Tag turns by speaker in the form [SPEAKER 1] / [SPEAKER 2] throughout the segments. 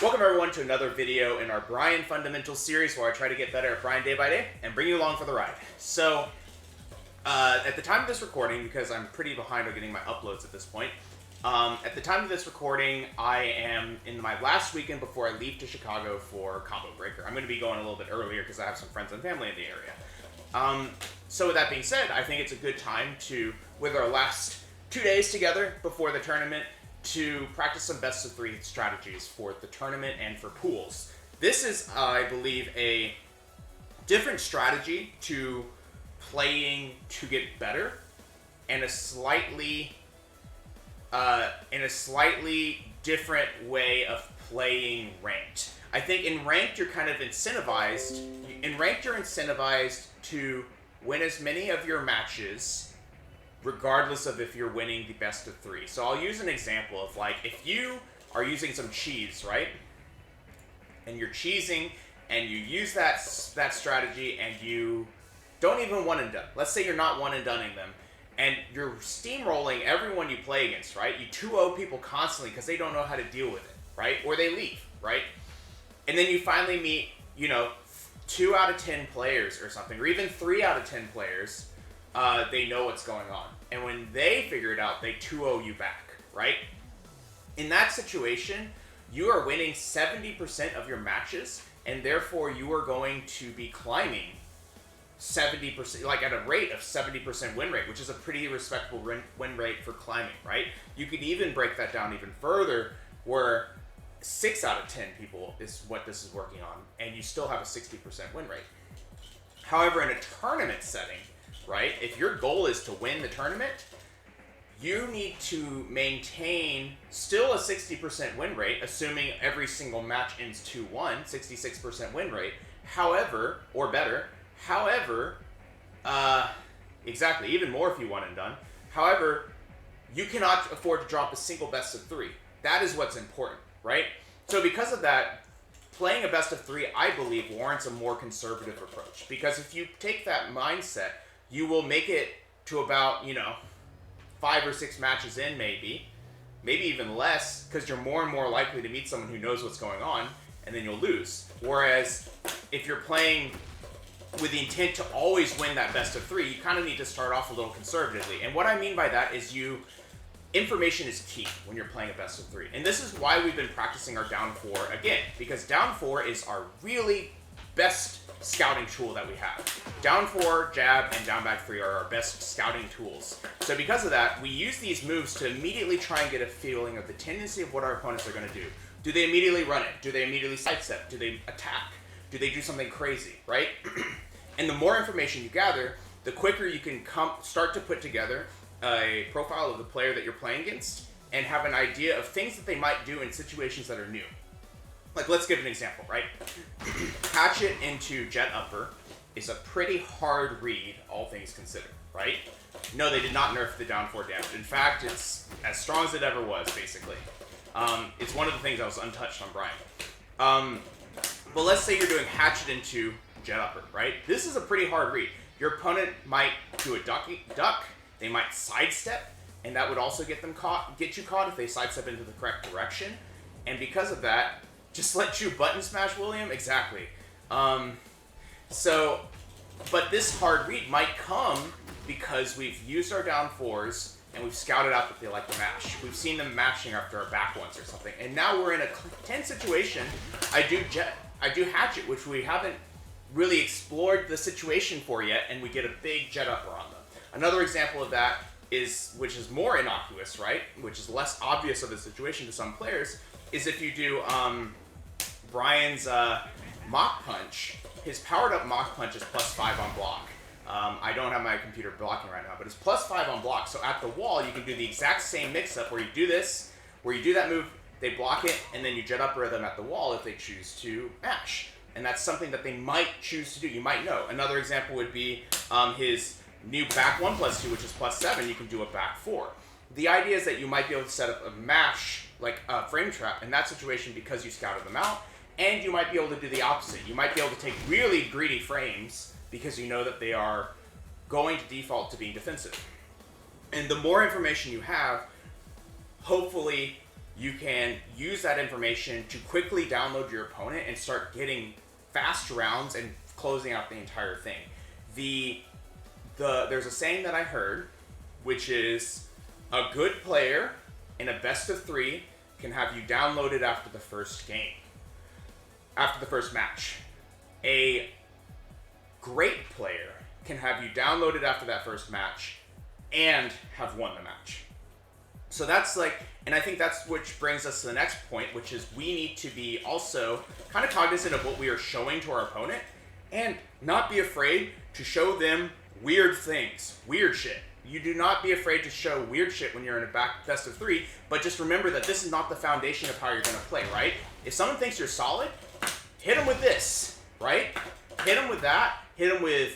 [SPEAKER 1] Welcome everyone to another video in our Bryan Fundamentals series where I try to get better at Bryan day by day and bring you along for the ride. So, at the time of this recording, because I'm pretty behind on getting my uploads at this point, at the time of this recording, I am in my last weekend before I leave to Chicago for Combo Breaker. I'm going to be going a little bit earlier because I have some friends and family in the area. So with that being said, I think it's a good time to, with our last 2 days together before the tournament, to practice some best of 3 strategies for the tournament and for pools. This is, I believe, a different strategy to playing to get better, and a slightly different way of playing ranked. I think in ranked you're kind of incentivized. In ranked you're incentivized to win as many of your matches regardless of if you're winning the best of 3. So I'll use an example of, like, if you are using some cheese, right? And you're cheesing and you use that strategy and you don't even one and done. Let's say you're not one and doneing them and you're steamrolling everyone you play against, right? You 2-0 people constantly because they don't know how to deal with it, right? Or they leave, right? And then you finally meet, 2 out of 10 players or something, or even 3 out of 10 players. They know what's going on. And when they figure it out, they 2-0 you back, right? In that situation, you are winning 70% of your matches, and therefore you are going to be climbing 70%, like at a rate of 70% win rate, which is a pretty respectable win rate for climbing, right? You could even break that down even further, where 6 out of 10 people is what this is working on, and you still have a 60% win rate. However, in a tournament setting, right? If your goal is to win the tournament, you need to maintain still a 60% win rate, assuming every single match ends 2-1, 66% win rate. However, or better, exactly, even more if you one and done. However, you cannot afford to drop a single best of 3. That is what's important, right? So because of that, playing a best of 3, I believe, warrants a more conservative approach. Because if you take that mindset, you will make it to about, 5 or 6 matches in, maybe even less, because you're more and more likely to meet someone who knows what's going on, and then you'll lose. Whereas, if you're playing with the intent to always win that best of 3, you kind of need to start off a little conservatively. And what I mean by that is information is key when you're playing a best of 3. And this is why we've been practicing our down 4 again, because down 4 is our really best scouting tool that we have. Down 4, jab, and down back 3 are our best scouting tools. So because of that, we use these moves to immediately try and get a feeling of the tendency of what our opponents are going to do. Do they immediately run it? Do they immediately sidestep? Do they attack? Do they do something crazy, right? And the more information you gather, the quicker you can start to put together a profile of the player that you're playing against and have an idea of things that they might do in situations that are new. Like, let's give an example, right? Hatchet into jet upper is a pretty hard read, all things considered, right? No, they did not nerf the down 4 damage. In fact, it's as strong as it ever was, basically. It's one of the things that was untouched on Bryan. But let's say you're doing hatchet into jet upper, right? This is a pretty hard read. Your opponent might do a duck, they might sidestep, and that would also get you caught if they sidestep into the correct direction. And because of that, just let you button smash William? Exactly. But this hard read might come because we've used our down 4s and we've scouted out that they like to mash. We've seen them mashing after our back once or something. And now we're in a tense situation. I do hatchet, which we haven't really explored the situation for yet, and we get a big jet upper on them. Another example of that which is more innocuous, right? Which is less obvious of a situation to some players, is if you do Bryan's Mach Punch. His powered up Mach Punch is +5 on block. I don't have my computer blocking right now, but it's +5 on block. So at the wall, you can do the exact same mix-up where you do this, where you do that move, they block it, and then you jet upper them at the wall if they choose to mash. And that's something that they might choose to do. You might know. Another example would be his new back 1+2, which is +7. You can do a back 4. The idea is that you might be able to set up a mash, like a frame trap, in that situation because you scouted them out, and you might be able to do the opposite. You might be able to take really greedy frames because you know that they are going to default to being defensive. And the more information you have, hopefully you can use that information to quickly download your opponent and start getting fast rounds and closing out the entire thing. There's a saying that I heard, which is a good player in a best of 3 can have you downloaded after the first game, after the first match. A great player can have you downloaded after that first match and have won the match. So that's like, and I think that's which brings us to the next point, which is we need to be also kind of cognizant of what we are showing to our opponent and not be afraid to show them weird things, weird shit. You do not be afraid to show weird shit when you're in a best of 3, but just remember that this is not the foundation of how you're going to play, right? If someone thinks you're solid, hit them with this, right? Hit them with that, hit them with,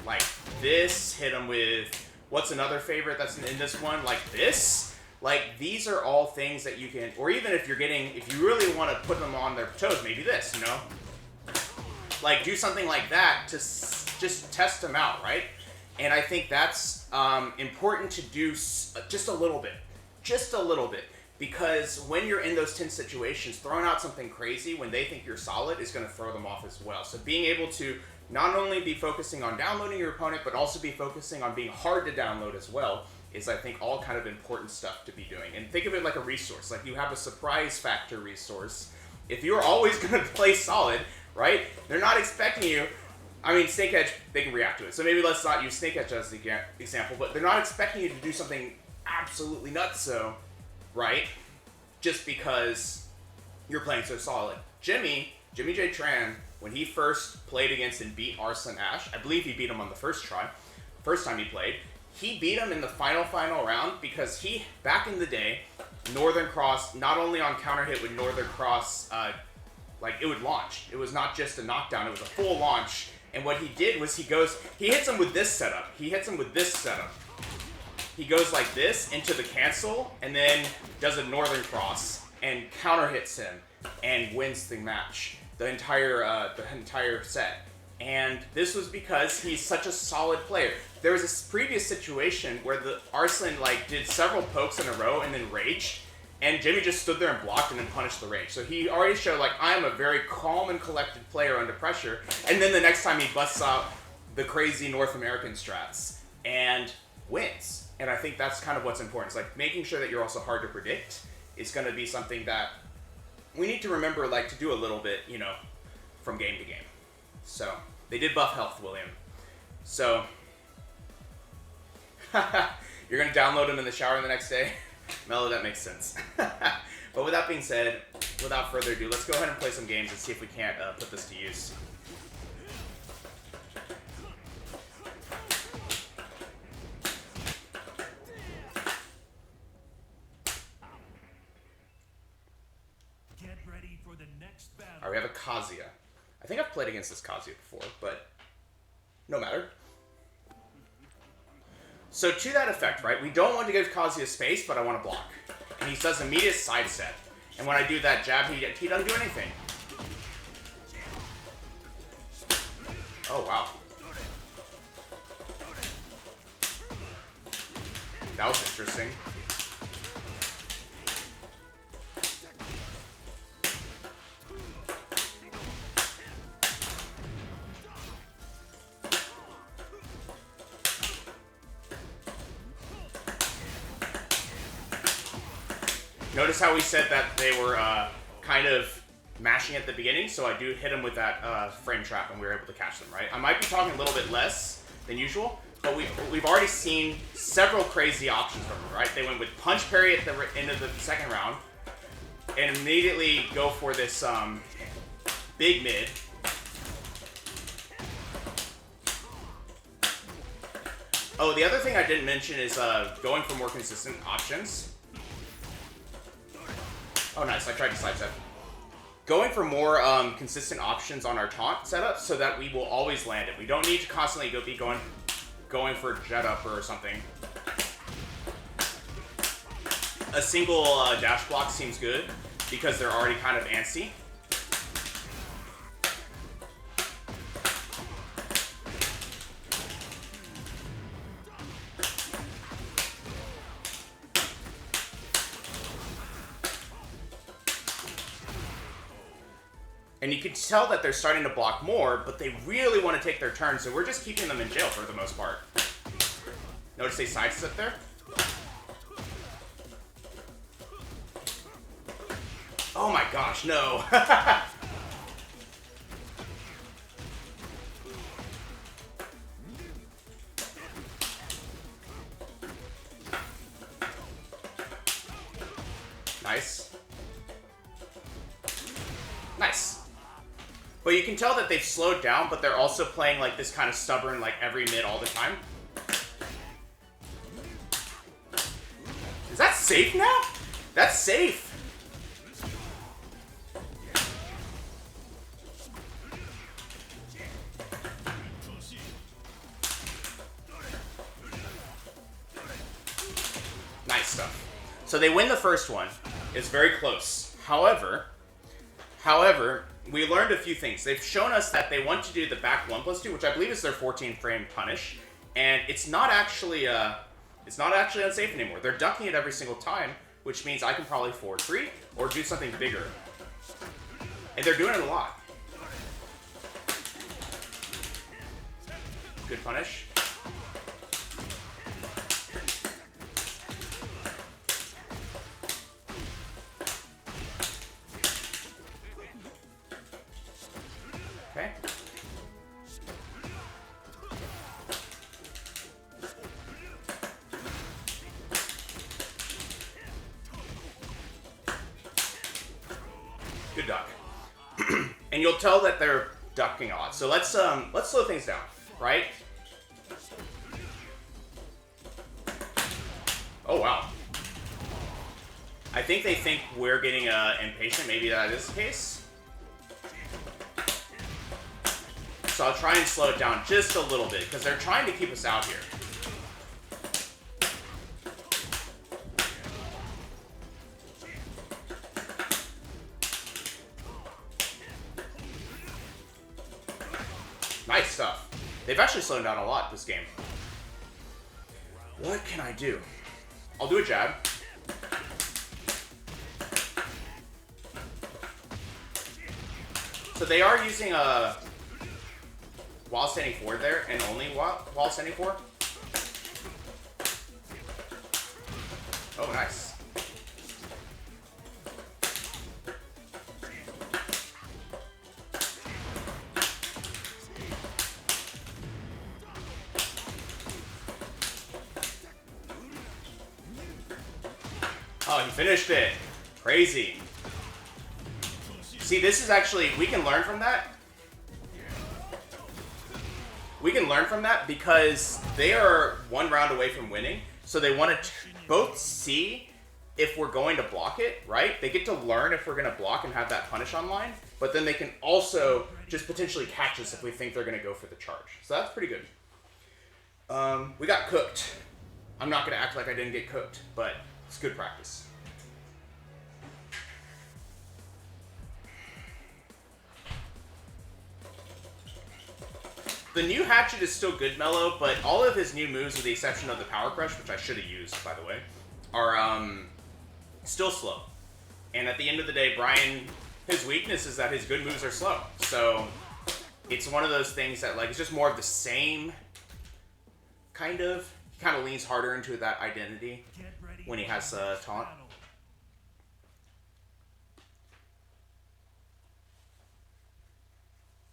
[SPEAKER 1] like this, hit them with, what's another favorite that's in this one? Like this. Like, these are all things that you can, or even if you really want to put them on their toes, maybe this, you know? Like, do something like that to just test them out, right? And I think that's important to do just a little bit. Because when you're in those tense situations, throwing out something crazy when they think you're solid is going to throw them off as well. So being able to not only be focusing on downloading your opponent, but also be focusing on being hard to download as well is, I think, all kind of important stuff to be doing. And think of it like a resource. Like, you have a surprise factor resource. If you're always going to play solid, right, they're not expecting you. I mean, Snake Edge, they can react to it. So maybe let's not use Snake Edge as the example, but they're not expecting you to do something absolutely nutso, right? Just because you're playing so solid. Jimmy J. Tran, when he first played against and beat Arslan Ash, I believe he beat him on the first time he played, he beat him in the final round because he, back in the day, Northern Cross, not only on counter hit with Northern Cross, like, it would launch. It was not just a knockdown, it was a full launch. And what he did was he hits him with this setup. He goes like this into the cancel and then does a Northern Cross and counter hits him and wins the match, the entire set. And this was because he's such a solid player. There was a previous situation where the Arslan did several pokes in a row and then raged, and Jimmy just stood there and blocked and then punished the rage. So he already showed, I am a very calm and collected player under pressure. And then the next time he busts out the crazy North American strats and wins. And I think that's kind of what's important. It's making sure that you're also hard to predict is going to be something that we need to remember, to do a little bit, from game to game. So they did buff health, William. So you're going to download him in the shower the next day? Mello, that makes sense. But with that being said, without further ado, let's go ahead and play some games and see if we can't put this to use.
[SPEAKER 2] Get ready for the next battle.
[SPEAKER 1] Alright, we have a Kazuya. I think I've played against this Kazuya before, but no matter. So to that effect, right, we don't want to give Kazuya space, but I want to block. And he does immediate sidestep. And when I do that jab, he doesn't do anything. Oh, wow. That was interesting. Notice how we said that they were kind of mashing at the beginning, so I do hit them with that frame trap and we were able to catch them, right? I might be talking a little bit less than usual, but we've already seen several crazy options from them, right? They went with punch parry at the end of the second round and immediately go for this big mid. Oh, the other thing I didn't mention is going for more consistent options. Oh, nice. I tried to sidestep. Going for more consistent options on our taunt setup so that we will always land it. We don't need to constantly be going for jet up or something. A single dash block seems good because they're already kind of antsy. And you can tell that they're starting to block more, but they really want to take their turn, so we're just keeping them in jail for the most part. Notice they sidestep there? Oh my gosh, no. Nice. Nice. But you can tell that they've slowed down, but they're also playing like this kind of stubborn, like every mid all the time. Is that safe now? That's safe. Nice stuff. So they win the first one. It's very close. However, we learned a few things. They've shown us that they want to do the back 1+2, which I believe is their 14 frame punish, and it's not actually unsafe anymore. They're ducking it every single time, which means I can probably forward 3 or do something bigger. And they're doing it a lot. Good punish. Okay. Good duck. And you'll tell that they're ducking a lot. So let's slow things down, right? Oh wow. I think they think we're getting impatient. Maybe that is the case. So I'll try and slow it down just a little bit, because they're trying to keep us out here. Nice stuff. They've actually slowed down a lot this game. What can I do? I'll do a jab. So they are using a while standing forward there, and only while standing forward. Oh, nice. Oh, he finished it. Crazy. See, this is actually, we can learn from that. We can learn from that because they are one round away from winning. So they want to both see if we're going to block it, right? They get to learn if we're going to block and have that punish online. But then they can also just potentially catch us if we think they're going to go for the charge. So that's pretty good. We got cooked. I'm not going to act like I didn't get cooked, but it's good practice. The new Hatchet is still good, Mellow, but all of his new moves, with the exception of the Power Crush, which I should have used, by the way, are still slow. And at the end of the day, Bryan, his weakness is that his good moves are slow. So it's one of those things that, like, it's just more of the same, kind of. He kind of leans harder into that identity when he has taunt.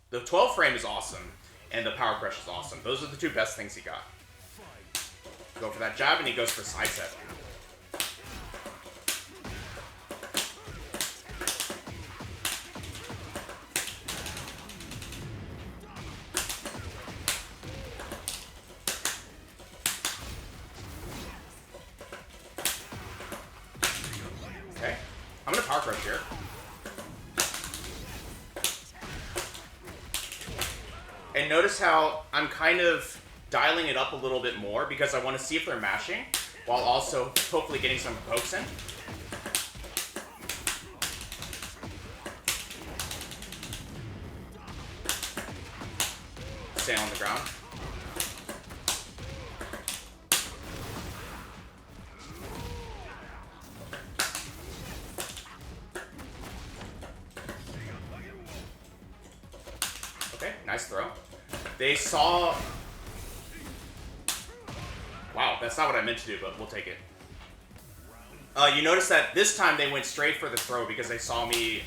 [SPEAKER 1] The 12 frame is awesome. And the Power Crush is awesome. Those are the two best things he got. Go for that jab, and he goes for side step. Okay. I'm gonna Power Crush here. And notice how I'm kind of dialing it up a little bit more because I want to see if they're mashing while also hopefully getting some pokes in. Stay on the ground. Okay, nice throw. They saw... Wow, that's not what I meant to do, but we'll take it. You notice that this time they went straight for the throw because they saw me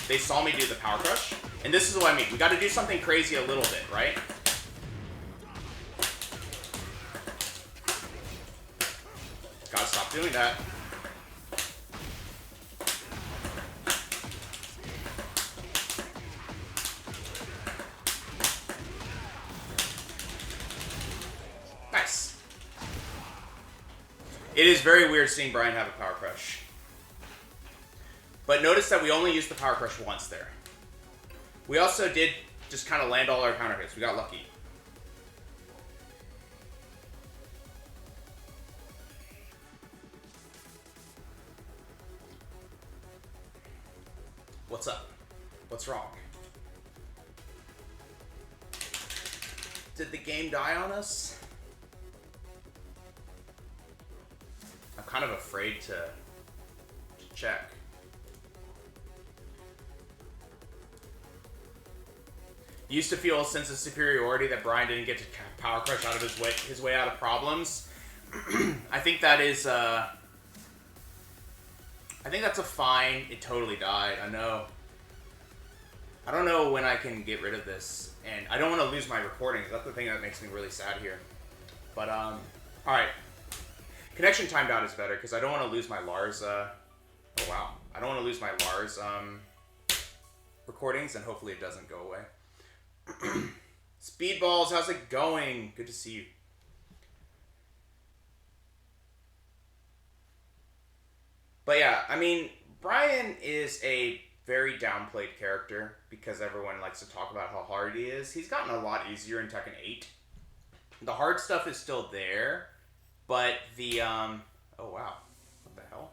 [SPEAKER 1] do the power crush. And this is what I mean. We got to do something crazy a little bit, right? Gotta stop doing that. Nice. It is very weird seeing Bryan have a power crush. But notice that we only used the power crush once there. We also did just kind of land all our counter hits. We got lucky. What's up? What's wrong? Did the game die on us? I'm kind of afraid to check. Used to feel a sense of superiority that Bryan didn't get to power crush out of his way out of problems. I think that is I think that's a fine. It totally died. I know. I don't know when I can get rid of this, and I don't want to lose my recordings. That's the thing that makes me really sad here. But all right. Connection timed out is better because I don't want to lose my Lars. Oh wow, I don't want to lose my Lars recordings, and hopefully it doesn't go away. Speedballs, how's it going? Good to see you. But yeah, I mean, Bryan is a very downplayed character because everyone likes to talk about how hard he is. He's gotten a lot easier in Tekken 8. The hard stuff is still there, but the, oh wow, what the hell?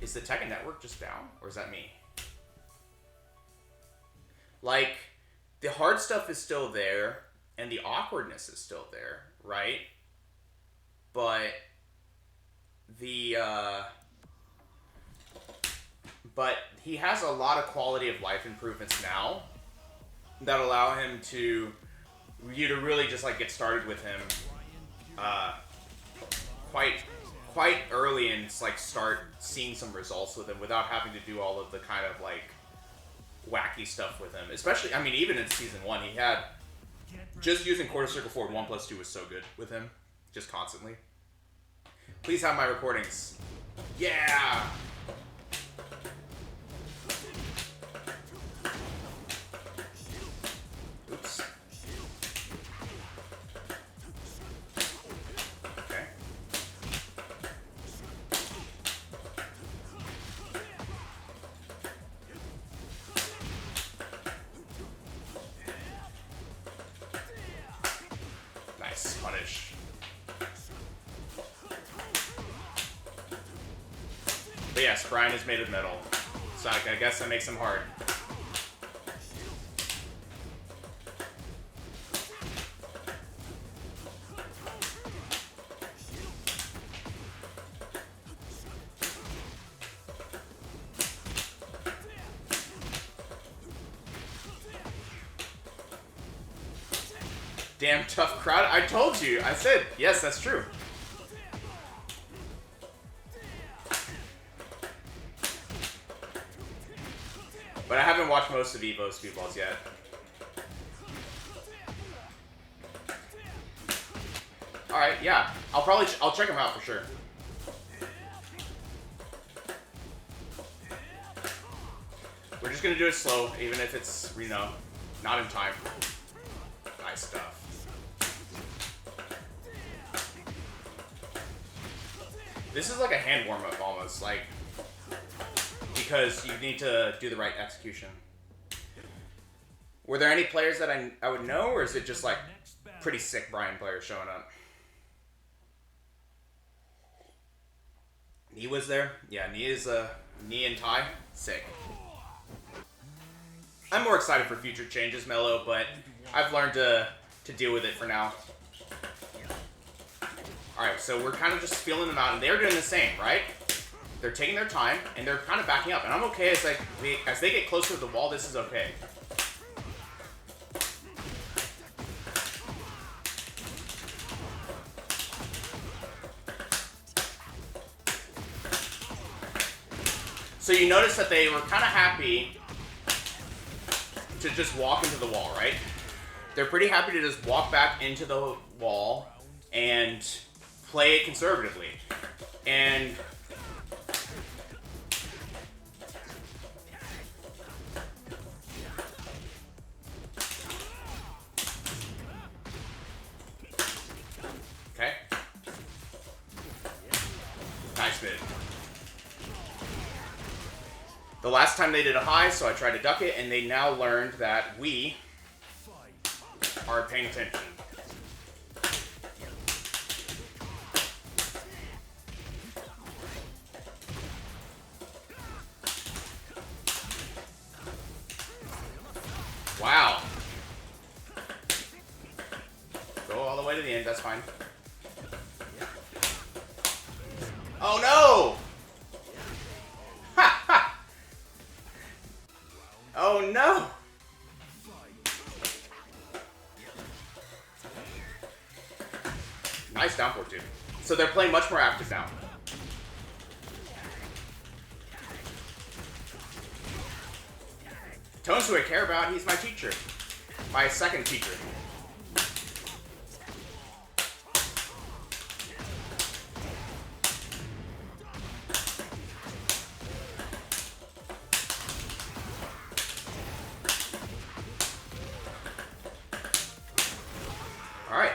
[SPEAKER 1] Is the Tekken network just down, or is that me? Like, the hard stuff is still there, and the awkwardness is still there, right? But but he has a lot of quality of life improvements now that allow him to really just like get started with him quite early and like start seeing some results with him without having to do all of the kind of like wacky stuff with him. Especially, I mean, even in season 1, he had just using quarter circle forward 1+2 was so good with him, just constantly. Please have my recordings. Yeah. Oops. Okay. Nice punish. But yes, Bryan is made of metal, so I guess that makes him hard. Damn tough crowd. I told you. I said, yes, that's true. But I haven't watched most of Evo's Speedballs yet. Alright, yeah. I'll check them out for sure. We're just gonna do it slow, even if it's, you know, not in time. Nice stuff. This is like a hand warm-up almost, like, because you need to do the right execution. Were there any players that I would know, or is it just like pretty sick Bryan players showing up? Nee was there? Yeah, Nee and Ty? Sick. I'm more excited for future changes, Mello, but I've learned to deal with it for now. Alright, so we're kind of just feeling them out, and they're doing the same, right? They're taking their time, and they're kind of backing up, and I'm okay as they get closer to the wall. This is okay. So you notice that they were kind of happy to just walk into the wall, right? They're pretty happy to just walk back into the wall and play it conservatively. And okay. Nice mid. The last time they did a high, so I tried to duck it, and they now learned that we are paying attention. Wow. Go all the way to the end, that's fine. Oh no! Ha ha! Oh no! Nice down forward, dude. So they're playing much more active now. Tone's who I care about. He's my teacher. My second teacher. Alright.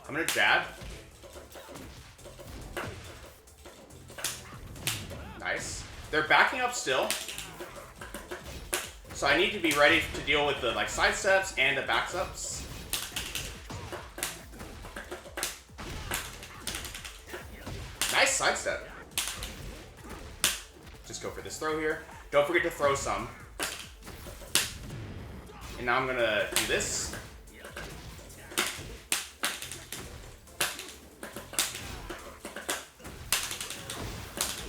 [SPEAKER 1] I'm gonna jab. Nice. They're backing up still. So I need to be ready to deal with the like side steps and the back ups. Nice side step. Just go for this throw here. Don't forget to throw some. And now I'm gonna do this.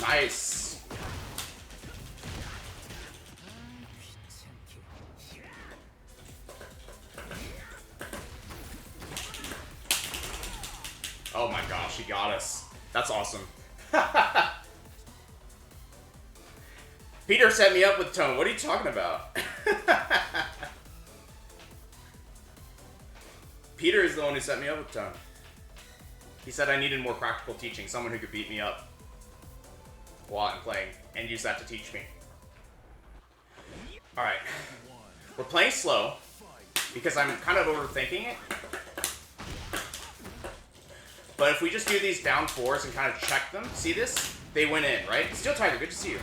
[SPEAKER 1] Nice. Oh my gosh, he got us. That's awesome. Peter set me up with Tone. What are you talking about? Peter is the one who set me up with Tone. He said I needed more practical teaching, someone who could beat me up while I'm playing, and use that to teach me. Alright. We're playing slow, because I'm kind of overthinking it. But if we just do these down fours and kind of check them, see this? They went in, right? Steel Tiger, good to see you.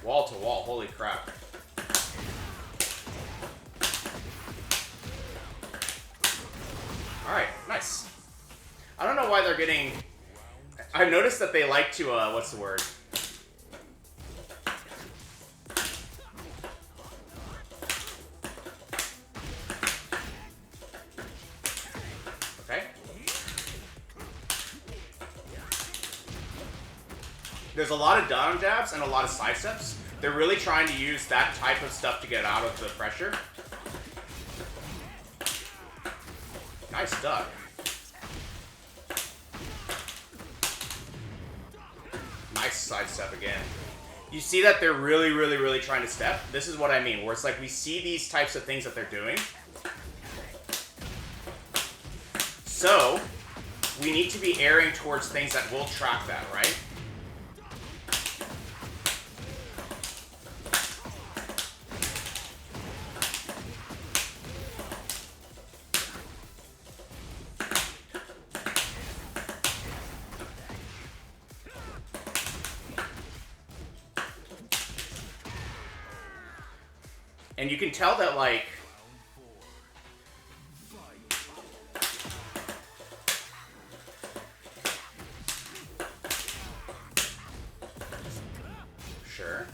[SPEAKER 1] Wall to wall, holy crap. Alright, nice. I don't know why they're getting... I've noticed that they like to, what's the word? Okay. There's a lot of down jabs and a lot of side steps. They're really trying to use that type of stuff to get out of the pressure. Nice duck. Nice side step again. You see that they're really trying to step? This is what I mean, where it's like we see these types of things that they're doing. So, we need to be airing towards things that will track that, right? And you can tell that, like, sure.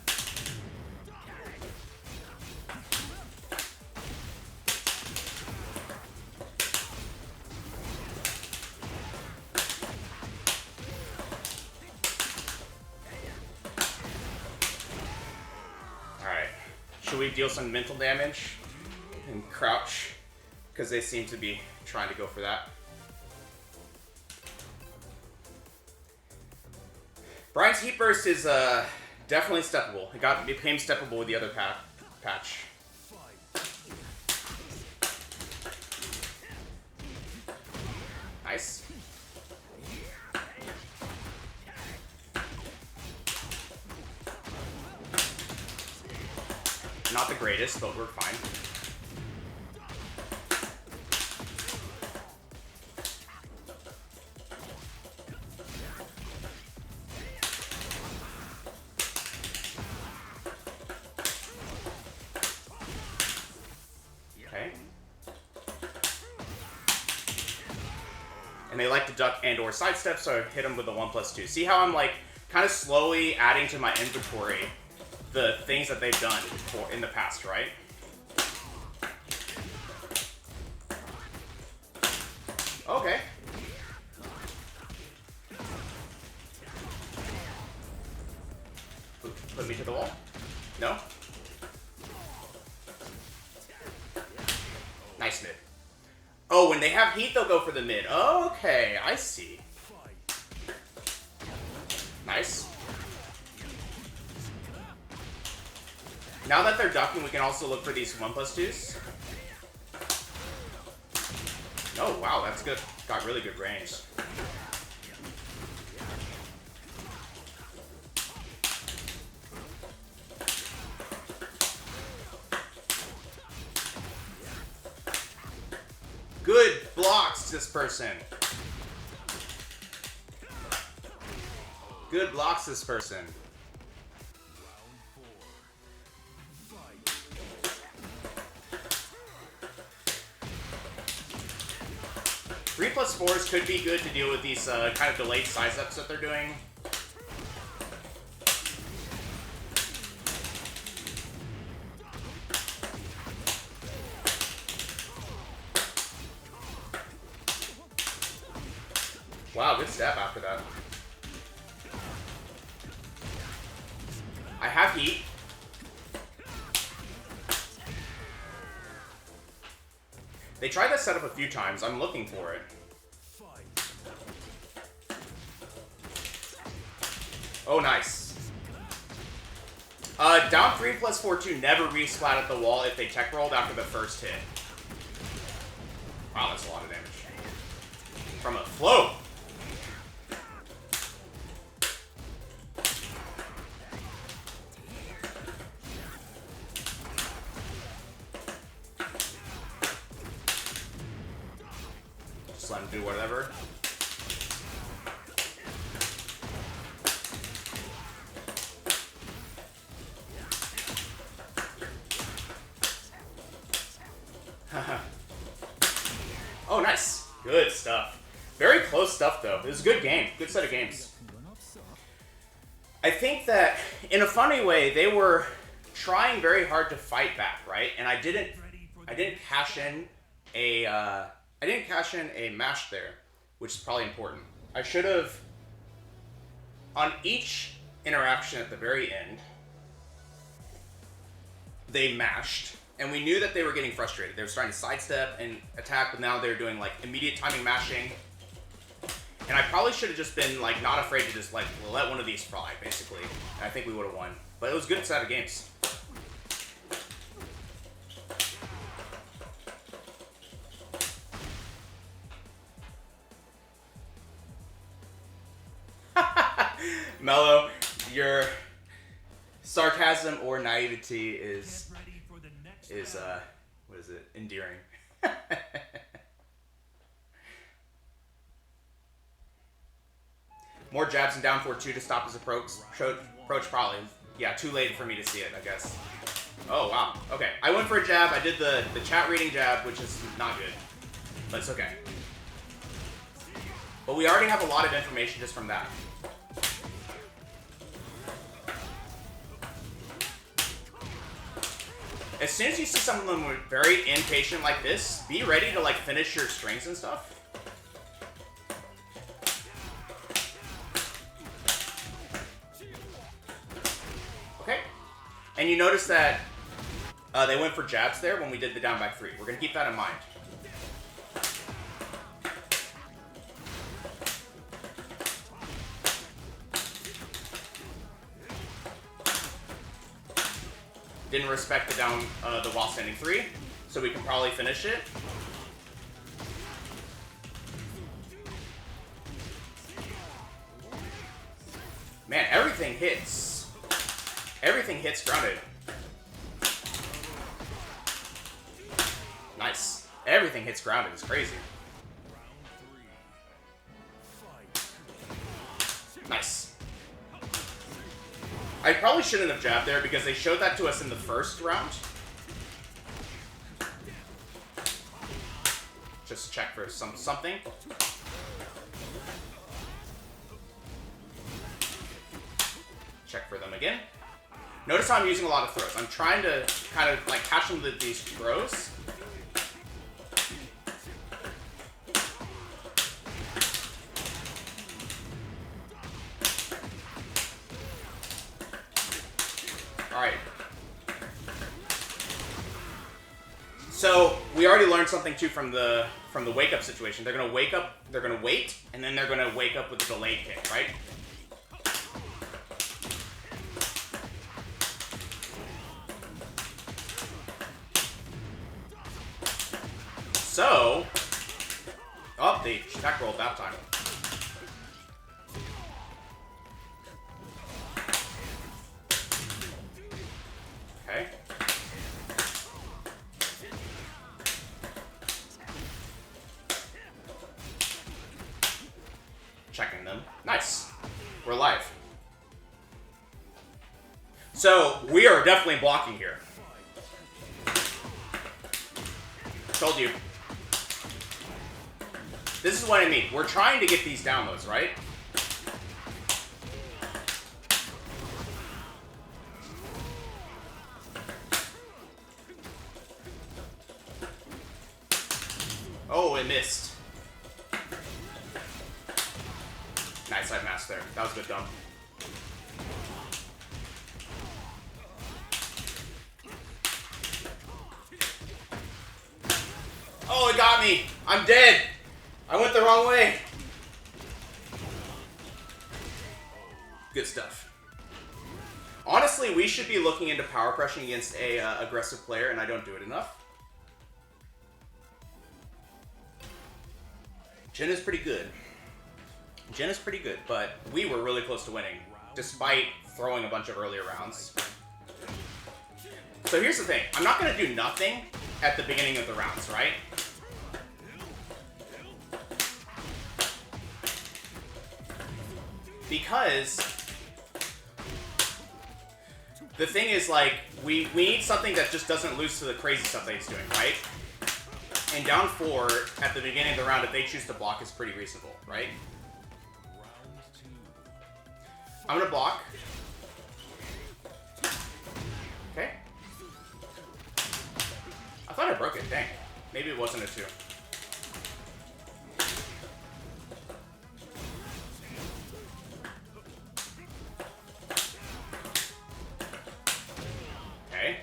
[SPEAKER 1] Should we deal some mental damage and crouch? Because they seem to be trying to go for that. Bryan's Heat Burst is definitely steppable. It became steppable with the other patch. Nice. Not the greatest, but we're fine. Okay. And they like to duck and or sidestep, so I hit them with the 1+2. See how I'm like kind of slowly adding to my inventory the things that they've done in the past, right? Okay. Put me to the wall? No? Nice mid. Oh, when they have heat, they'll go for the mid. Okay, I see. Nice. Now that they're ducking, we can also look for these 1+2s. Oh, wow, that's good. Got really good range. Good blocks, this person. Good blocks, this person. 3+4s could be good to deal with these kind of delayed size ups that they're doing. Wow, good step after that. I have heat. They tried that setup a few times. I'm looking for it. Oh, nice. Down 3+4-2 never resplat at the wall if they tech rolled after the first hit. Wow, that's a lot of damage. From a float. Just let him do whatever. Oh, nice. Good stuff. Very close stuff, though. It was a good game. Good set of games. I think that, in a funny way, they were trying very hard to fight back, right? And I didn't cash in a mash there, which is probably important. I should have, on each interaction at the very end, they mashed. And we knew that they were getting frustrated. They were starting to sidestep and attack, but now they're doing like immediate timing mashing. And I probably should have just been like not afraid to just like let one of these fly, basically. And I think we would have won. But it was a good set of games. Mello, your sarcasm or naivety is what is it? Endearing. More jabs and down 4-2 to stop his approach. Approach probably. Yeah, too late for me to see it, I guess. Oh, wow. Okay, I went for a jab. I did the chat reading jab, which is not good. But it's okay. But we already have a lot of information just from that. As soon as you see some of them very impatient like this, be ready to like finish your strings and stuff. Okay. And you notice that They went for jabs there when we did the down back 3. We're going to keep that in mind. Didn't respect the while standing 3, so we can probably finish it. Man, everything hits. Everything hits grounded. Nice. Everything hits grounded. It's crazy. Nice. I probably shouldn't have jabbed there because they showed that to us in the first round. Just check for something. Check for them again. Notice how I'm using a lot of throws. I'm trying to kind of like catch them with these throws. Alright. So we already learned something too from the wake up situation. They're gonna wake up, they're gonna wait, and then they're gonna wake up with a delayed kick, right? So, oh, they attack rolled that time. Okay. Checking them. Nice. We're live. So, we are definitely blocking here. Told you. This is what I mean. We're trying to get these downloads, right? Oh, it missed. Nice side mask there. That was a good dump. Oh, it got me. I'm dead. I went the wrong way. Good stuff. Honestly, we should be looking into power crushing against a aggressive player, and I don't do it enough. Jin is pretty good. Jin is pretty good, but we were really close to winning, despite throwing a bunch of earlier rounds. So here's the thing. I'm not going to do nothing at the beginning of the rounds, right? Because the thing is, like, we need something that just doesn't lose to the crazy stuff that he's doing, right? And down 4 at the beginning of the round, if they choose to block, is pretty reasonable, right? I'm gonna block. Okay. I thought I broke it. Dang. Maybe it wasn't a 2. Okay.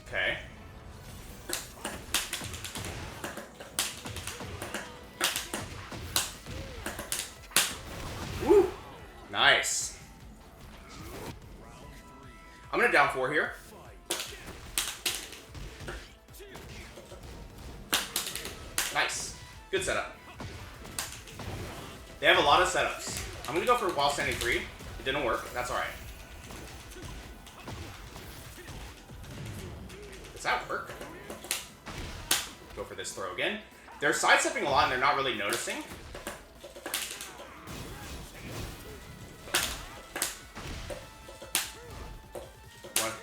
[SPEAKER 1] Okay. Woo! Nice. I'm gonna down 4 here. Nice. Good setup. They have a lot of setups. I'm gonna go for while standing 3. It didn't work. That's alright. Does that work? Go for this throw again. They're sidestepping a lot and they're not really noticing.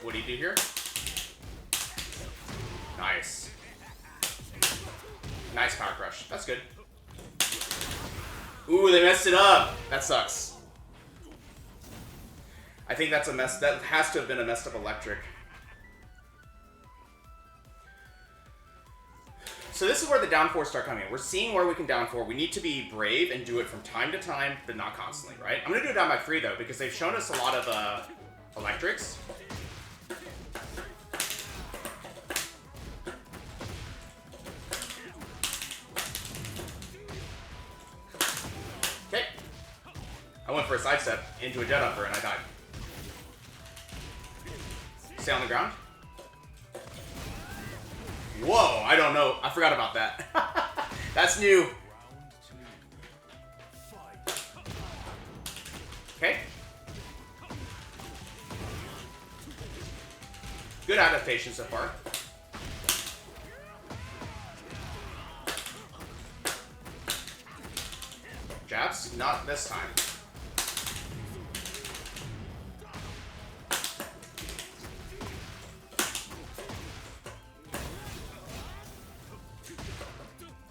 [SPEAKER 1] What do you do here? Nice. Nice power crush. That's good. Ooh, they messed it up. That sucks. I think that's a mess. That has to have been a messed up electric. So this is where the down fours start coming in. We're seeing where we can down four. We need to be brave and do it from time to time, but not constantly, right? I'm gonna do a down back three though, because they've shown us a lot of electrics. Okay. I went for a sidestep into a jet upper and I died. Stay on the ground. Whoa, I don't know. I forgot about that. That's new. Okay. Good adaptation so far. Jabs? Not this time.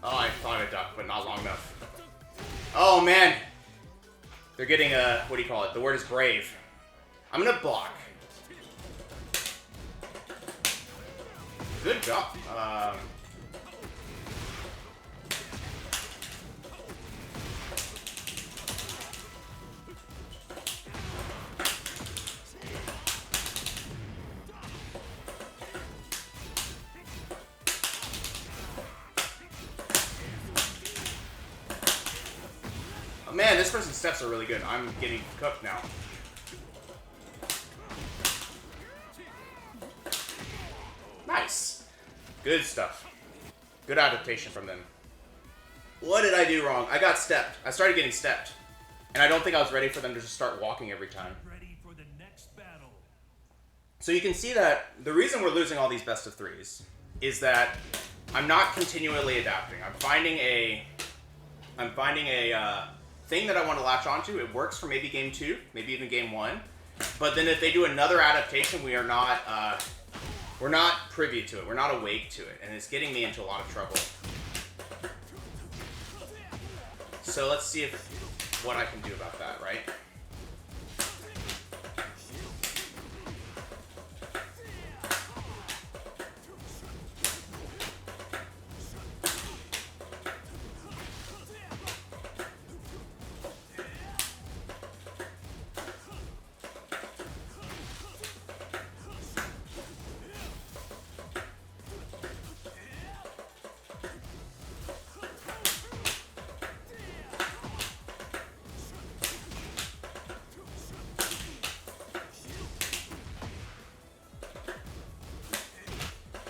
[SPEAKER 1] Oh, I thought I ducked, but not long enough. Oh, man. They're getting a, what do you call it? The word is brave. I'm going to block. Good job. Oh, man, this person's steps are really good. I'm getting cooked now. Nice. Good stuff. Good adaptation from them. What did I do wrong? I got stepped. I started getting stepped. And I don't think I was ready for them to just start walking every time.
[SPEAKER 2] Ready for the next battle.
[SPEAKER 1] So you can see that the reason we're losing all these best of threes is that I'm not continually adapting. I'm finding a thing that I want to latch onto. It works for maybe game 2, maybe even game 1. But then if they do another adaptation, we're not privy to it. We're not awake to it, and it's getting me into a lot of trouble. So let's see what I can do about that, right?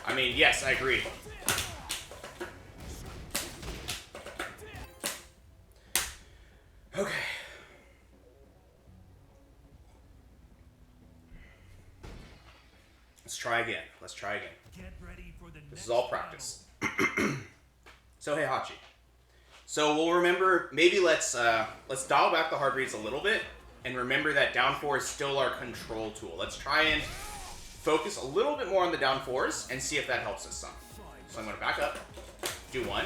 [SPEAKER 1] I mean, yes, I agree. Okay. Let's try again. Let's try again.
[SPEAKER 2] Get ready for the
[SPEAKER 1] This is all practice. So Heihachi. So we'll remember, maybe let's dial back the hard reads a little bit and remember that down 4 is still our control tool. Let's try and focus a little bit more on the down 4s and see if that helps us some. So I'm going to back up, do 1,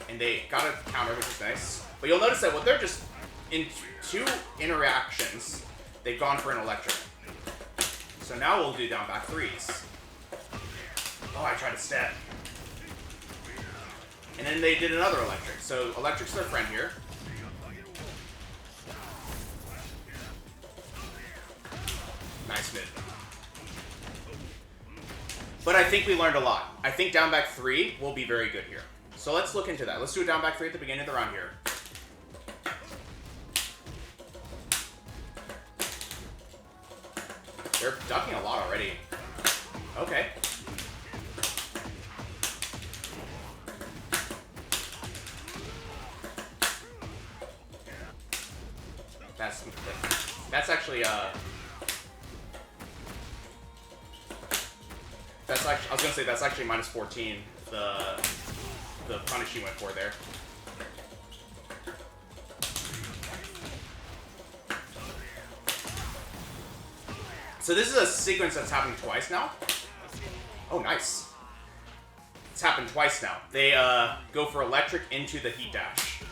[SPEAKER 1] and they got a counter, which is nice. But you'll notice that what they're just, in 2 interactions, they've gone for an electric. So now we'll do down back 3s. Oh, I tried to step. And then they did another electric. So electric's their friend here. Nice mid. But I think we learned a lot. I think down back 3 will be very good here. So let's look into that. Let's do a down back 3 at the beginning of the round here. They're ducking a lot already. Okay. That's actually I was gonna say that's actually minus 14. The punish he went for there. So this is a sequence that's happened twice now. Oh, nice. It's happened twice now. They go for electric into the heat dash.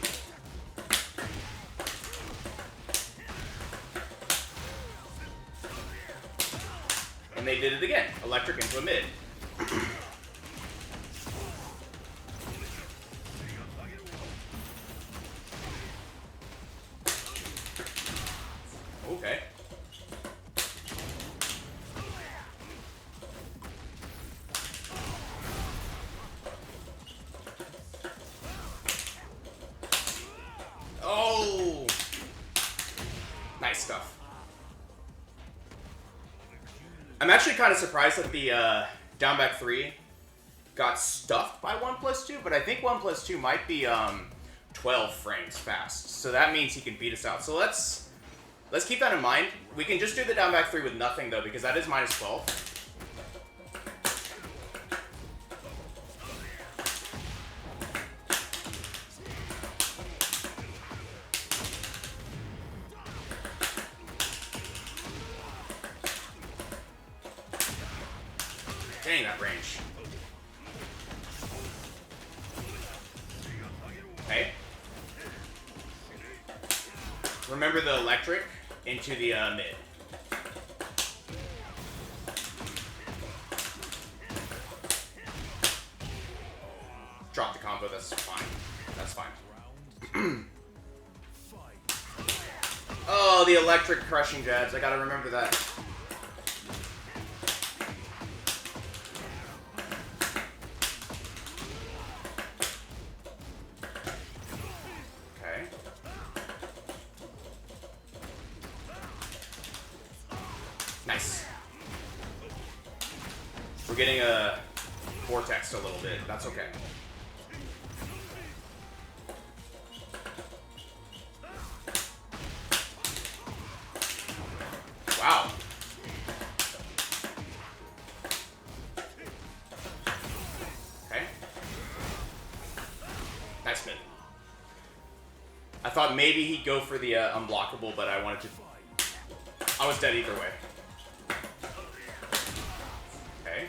[SPEAKER 1] And they did it again. Electric into a mid. actually kind of surprised that the down back 3 got stuffed by 1+2, but I think 1+2 might be 12 frames fast. So that means he can beat us out. So let's keep that in mind. We can just do the down back 3 with nothing though, because that is -12. Dang, that range. Okay. Remember the electric into the mid. Drop the combo, that's fine. That's fine. Oh, the electric crushing jabs. I gotta remember that. Okay. Nice. We're getting a vortex a little bit. That's okay. Wow. Okay. Nice mid. I thought maybe he'd go for the unblockable, but I wanted to... I was dead either way. Okay.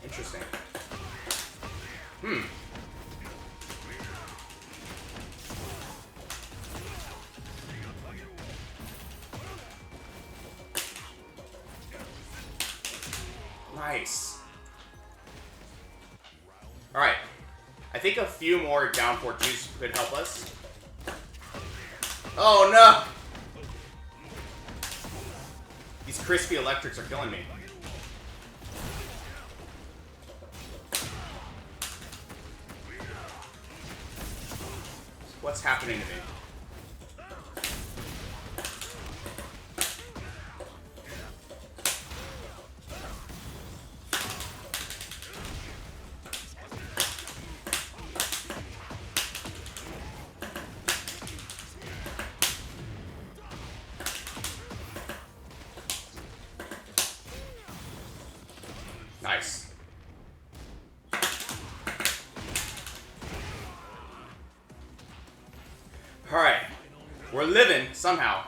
[SPEAKER 1] Interesting. Nice. Alright. I think a few more down 4-2s could help us. Oh no! These crispy electrics are killing me. What's happening to me? Nice. Alright. We're living, somehow.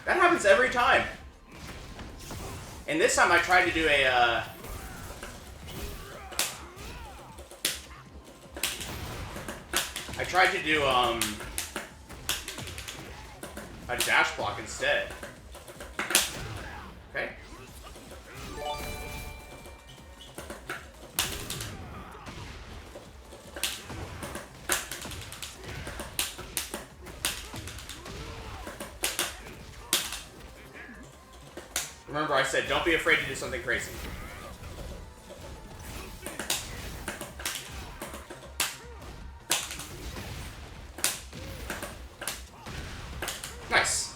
[SPEAKER 1] That happens every time. And this time I tried to do a, I tried to do, a dash block instead. Okay. Remember I said, don't be afraid to do something crazy. Nice.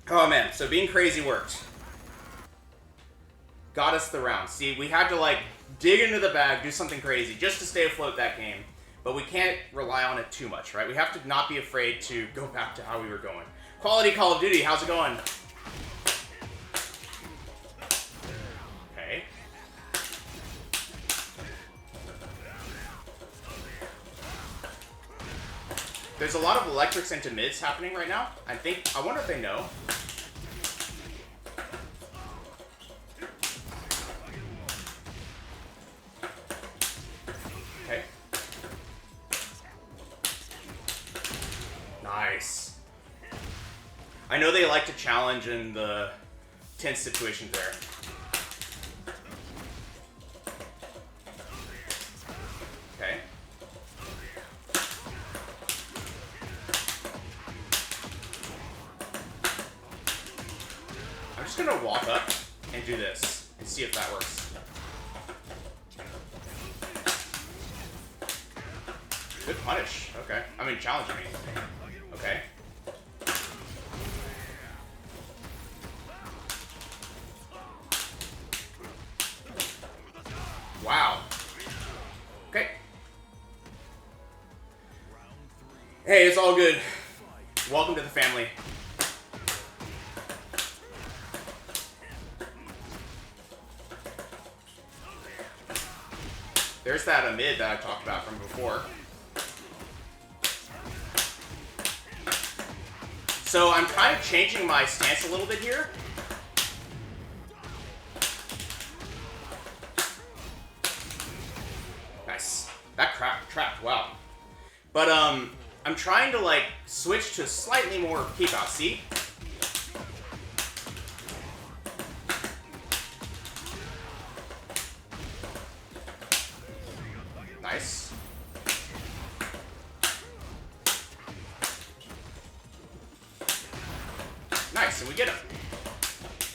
[SPEAKER 1] Oh man, so being crazy worked. Got us the round. See, we had to like dig into the bag, do something crazy just to stay afloat that game. But we can't rely on it too much, right? We have to not be afraid to go back to how we were going. Quality Call of Duty, how's it going? Okay. There's a lot of electrics into mids happening right now. I wonder if they know. Okay. Nice. I know they like to challenge in the tense situations there. Okay. I'm just gonna walk up and do this and see if that works. punish. Okay. I mean, challenge me. Okay. Wow. Okay. Hey, it's all good. Welcome to the family. There's that mid that I talked about from before. So I'm kind of changing my stance a little bit here. Nice. That trapped, wow. But I'm trying to like switch to slightly more keep out. See? Nice. Nice, and we get him.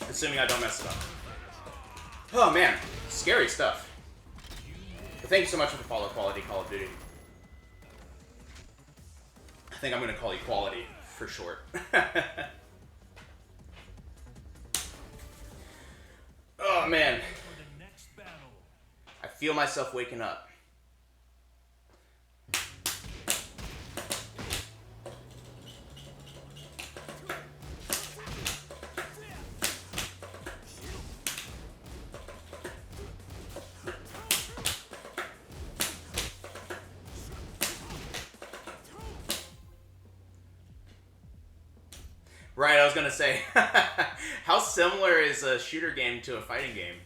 [SPEAKER 1] Assuming I don't mess it up. Oh man, scary stuff. But thank you so much for the follow, Quality Call of Duty. I think I'm gonna call you Quality for short. Oh man. I feel myself waking up. Right, I was gonna say, how similar is a shooter game to a fighting game?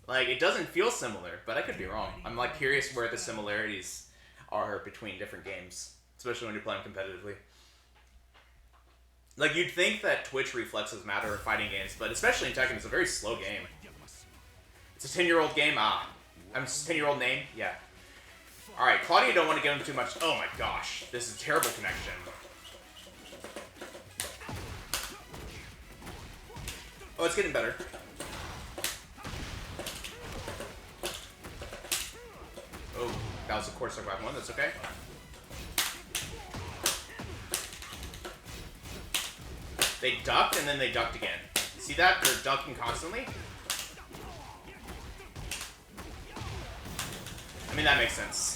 [SPEAKER 1] Like, it doesn't feel similar, but I could be wrong. I'm like curious where the similarities are between different games, especially when you're playing competitively. Like, you'd think that Twitch reflexes matter in fighting games, but especially in Tekken, it's a very slow game. It's a 10-year-old game, I'm 10-year-old name, yeah. Alright, Claudia, don't want to give him too much. Oh my gosh, this is a terrible connection. Oh, it's getting better. Oh, that was a quarter circle one. That's okay. They ducked and then they ducked again. See that? They're ducking constantly. I mean, that makes sense.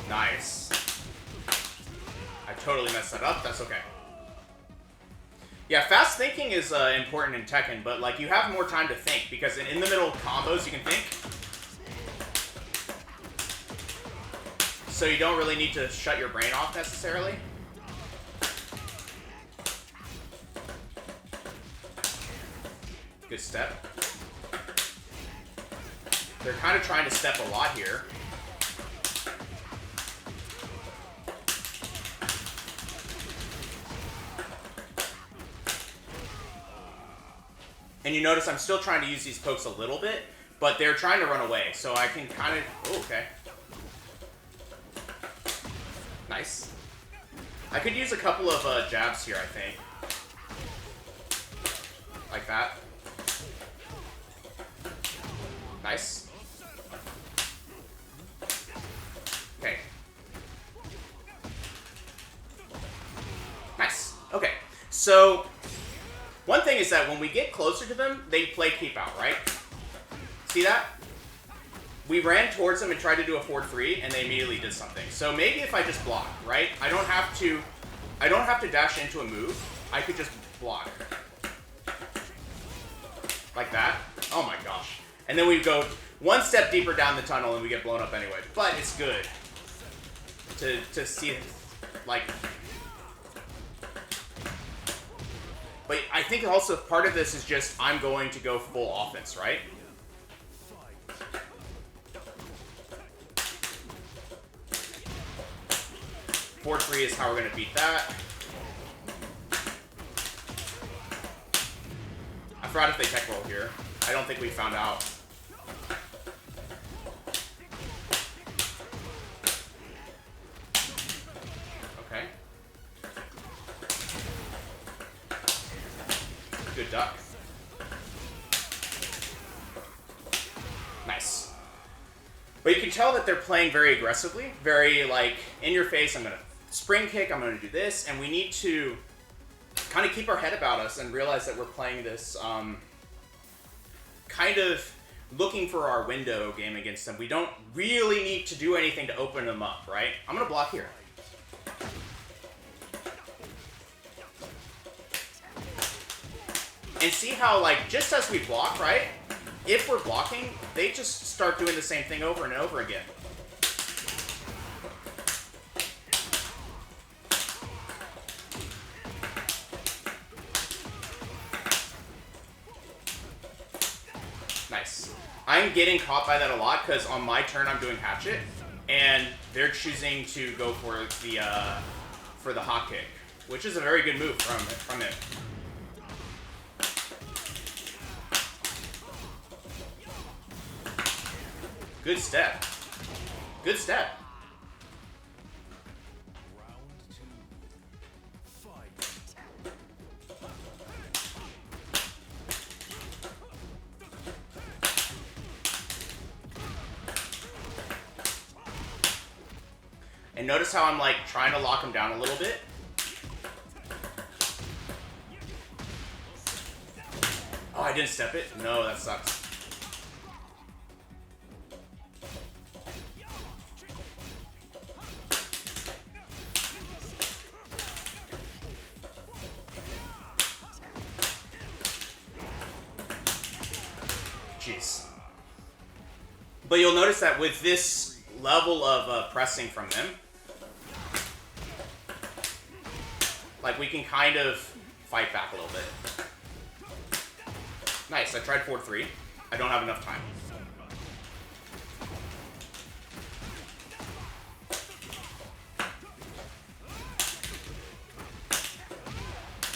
[SPEAKER 1] Nice. I totally messed that up. That's okay. Yeah, fast thinking is important in Tekken, but like you have more time to think because in the middle combos you can think. So you don't really need to shut your brain off necessarily. Good step. They're kind of trying to step a lot here. And you notice I'm still trying to use these pokes a little bit, but they're trying to run away, so I can kind of... Oh, okay. Nice. I could use a couple of jabs here, I think. Like that. Nice. Okay. Nice. Okay. So... one thing is that when we get closer to them, they play keep out, right? See that? We ran towards them and tried to do a forward 3, and they immediately did something. So maybe if I just block, right? I don't have to dash into a move. I could just block. Like that. Oh my gosh. And then we go one step deeper down the tunnel and we get blown up anyway. But it's good to see it, like... But I think also part of this is just I'm going to go full offense, right? Forward 3 is how we're going to beat that. I forgot if they tech roll here. I don't think we found out. Good duck. Nice. But you can tell that they're playing very aggressively, very like in your face. I'm gonna spring kick. I'm gonna do this, and we need to kind of keep our head about us and realize that we're playing this kind of looking for our window game against them. We don't really need to do anything to open them up, right? I'm gonna block here. And see how, like, just as we block, right? If we're blocking, they just start doing the same thing over and over again. Nice. I'm getting caught by that a lot because on my turn I'm doing hatchet, and they're choosing to go for the hot kick, which is a very good move from it. Good step. Good step.
[SPEAKER 2] Round 2. Fight.
[SPEAKER 1] And notice how I'm like trying to lock him down a little bit. Oh, I didn't step it? No, that sucks. Jeez. But you'll notice that with this level of pressing from them, like we can kind of fight back a little bit. Nice, I tried forward 3. I don't have enough time.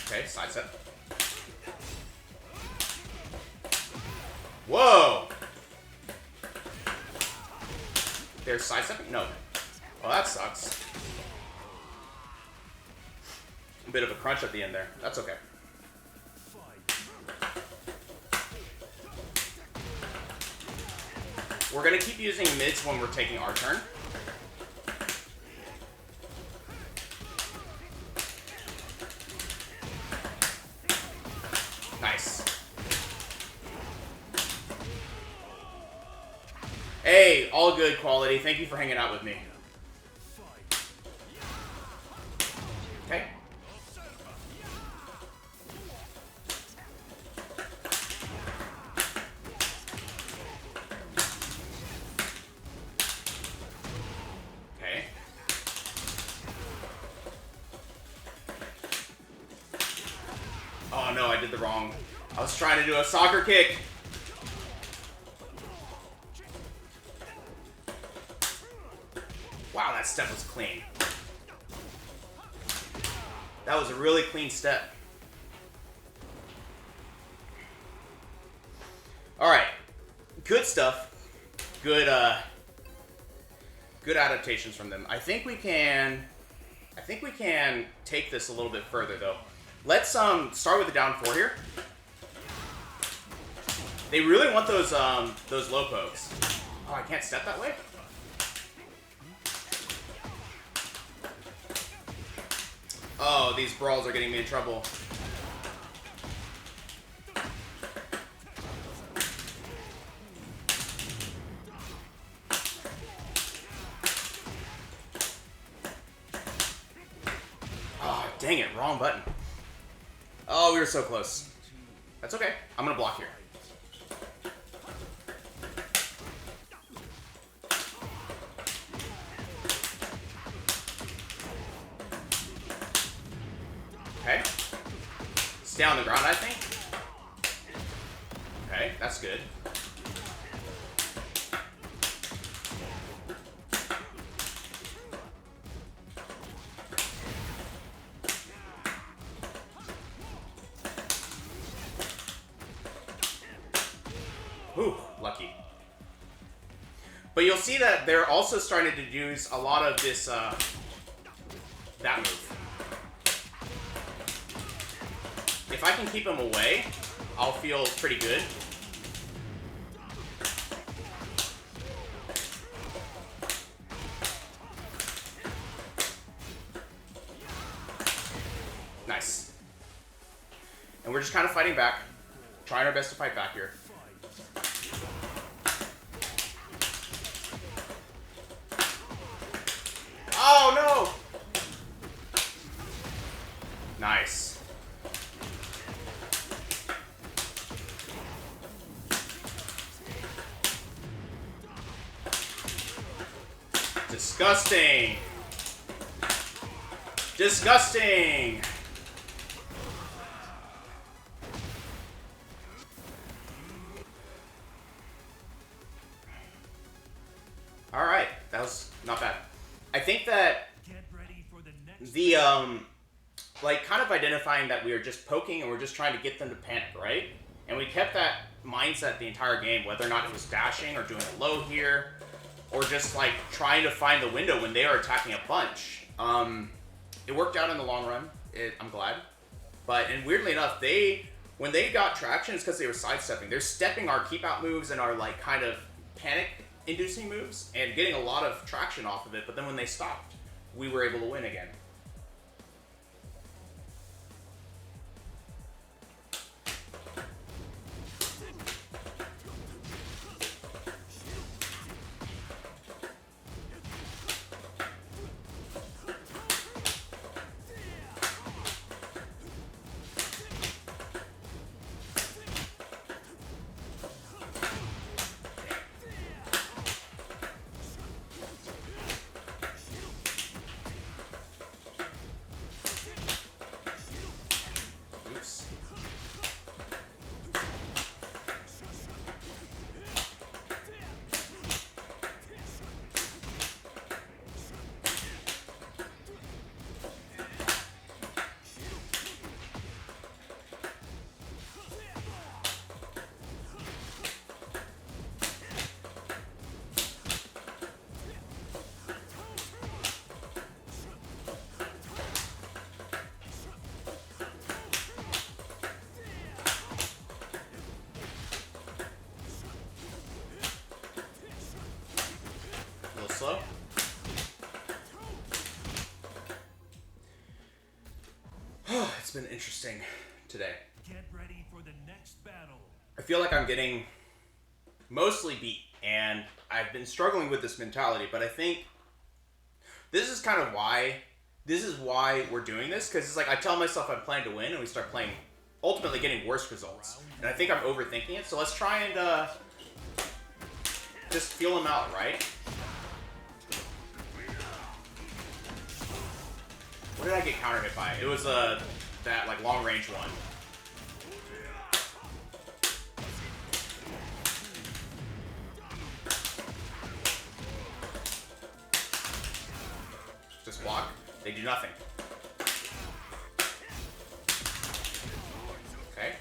[SPEAKER 1] Okay, side step. Whoa! There's side stepping? No. Oh, that sucks. A bit of a crunch at the end there. That's okay. We're going to keep using mids when we're taking our turn. Nice. Hey, all good quality. Thank you for hanging out with me. Okay. Okay. Oh no, I did the wrong. I was trying to do a soccer kick. Wow, that step was clean. That was a really clean step. All right, good stuff. Good, good adaptations from them. I think we can take this a little bit further though. Let's start with the down 4 here. They really want those low pokes. Oh, I can't step that way? Oh, these brawls are getting me in trouble. Oh, dang it, wrong button. Oh, we were so close. That's okay. I'm gonna block here. Okay. Stay on the ground, I think. Okay, that's good. Ooh, lucky. But you'll see that they're also starting to use a lot of this, that move. if I can keep him away, I'll feel pretty good. Nice. And we're just kind of fighting back. Trying our best to fight back here. Oh, no! Nice. Disgusting. Disgusting. All right, that was not bad. I think that
[SPEAKER 2] Get ready for the next
[SPEAKER 1] the like kind of identifying that we were just poking and we're just trying to get them to panic, right? And we kept that mindset the entire game, whether or not it was dashing or doing a low here, or just like trying to find the window when they are attacking a bunch. It worked out in the long run. I'm glad. And weirdly enough, when they got traction, it's because they were sidestepping. They're stepping our keep out moves and our like kind of panic inducing moves and getting a lot of traction off of it. But then when they stopped, we were able to win again. Slow. It's been interesting today.
[SPEAKER 2] Get ready for the next battle.
[SPEAKER 1] I feel like I'm getting mostly beat, and I've been struggling with this mentality, but I think this is kind of why we're doing this, because it's like I tell myself I'm playing to win, and we start playing, ultimately getting worse results. And I think I'm overthinking it, so let's try and just feel them out, right? What did I get counter hit by? It was that like long range one. Just block. They do nothing. Okay.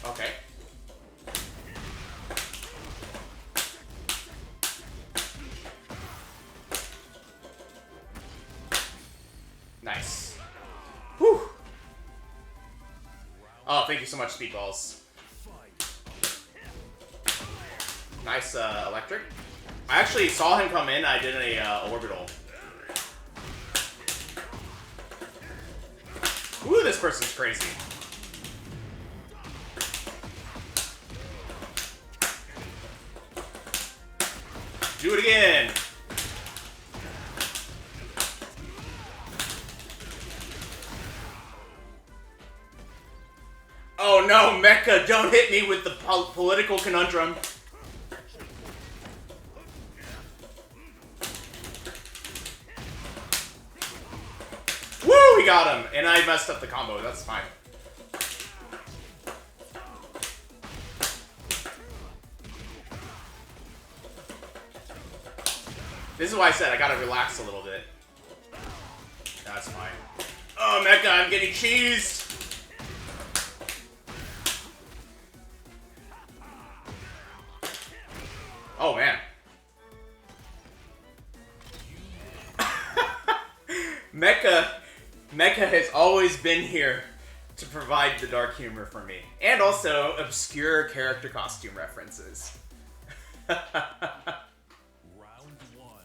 [SPEAKER 1] Okay. Nice. Whew. Oh, thank you so much, Speedballs. Nice electric. I actually saw him come in. I did a orbital. Ooh, this person's crazy. Do it again. Oh no, Mecha, don't hit me with the political conundrum. Woo, we got him. And I messed up the combo, that's fine. This is why I said I gotta relax a little bit. That's fine. Oh, Mecha, I'm getting cheesed. Oh, man. Mecha has always been here to provide the dark humor for me. And also obscure character costume references.
[SPEAKER 2] Round one.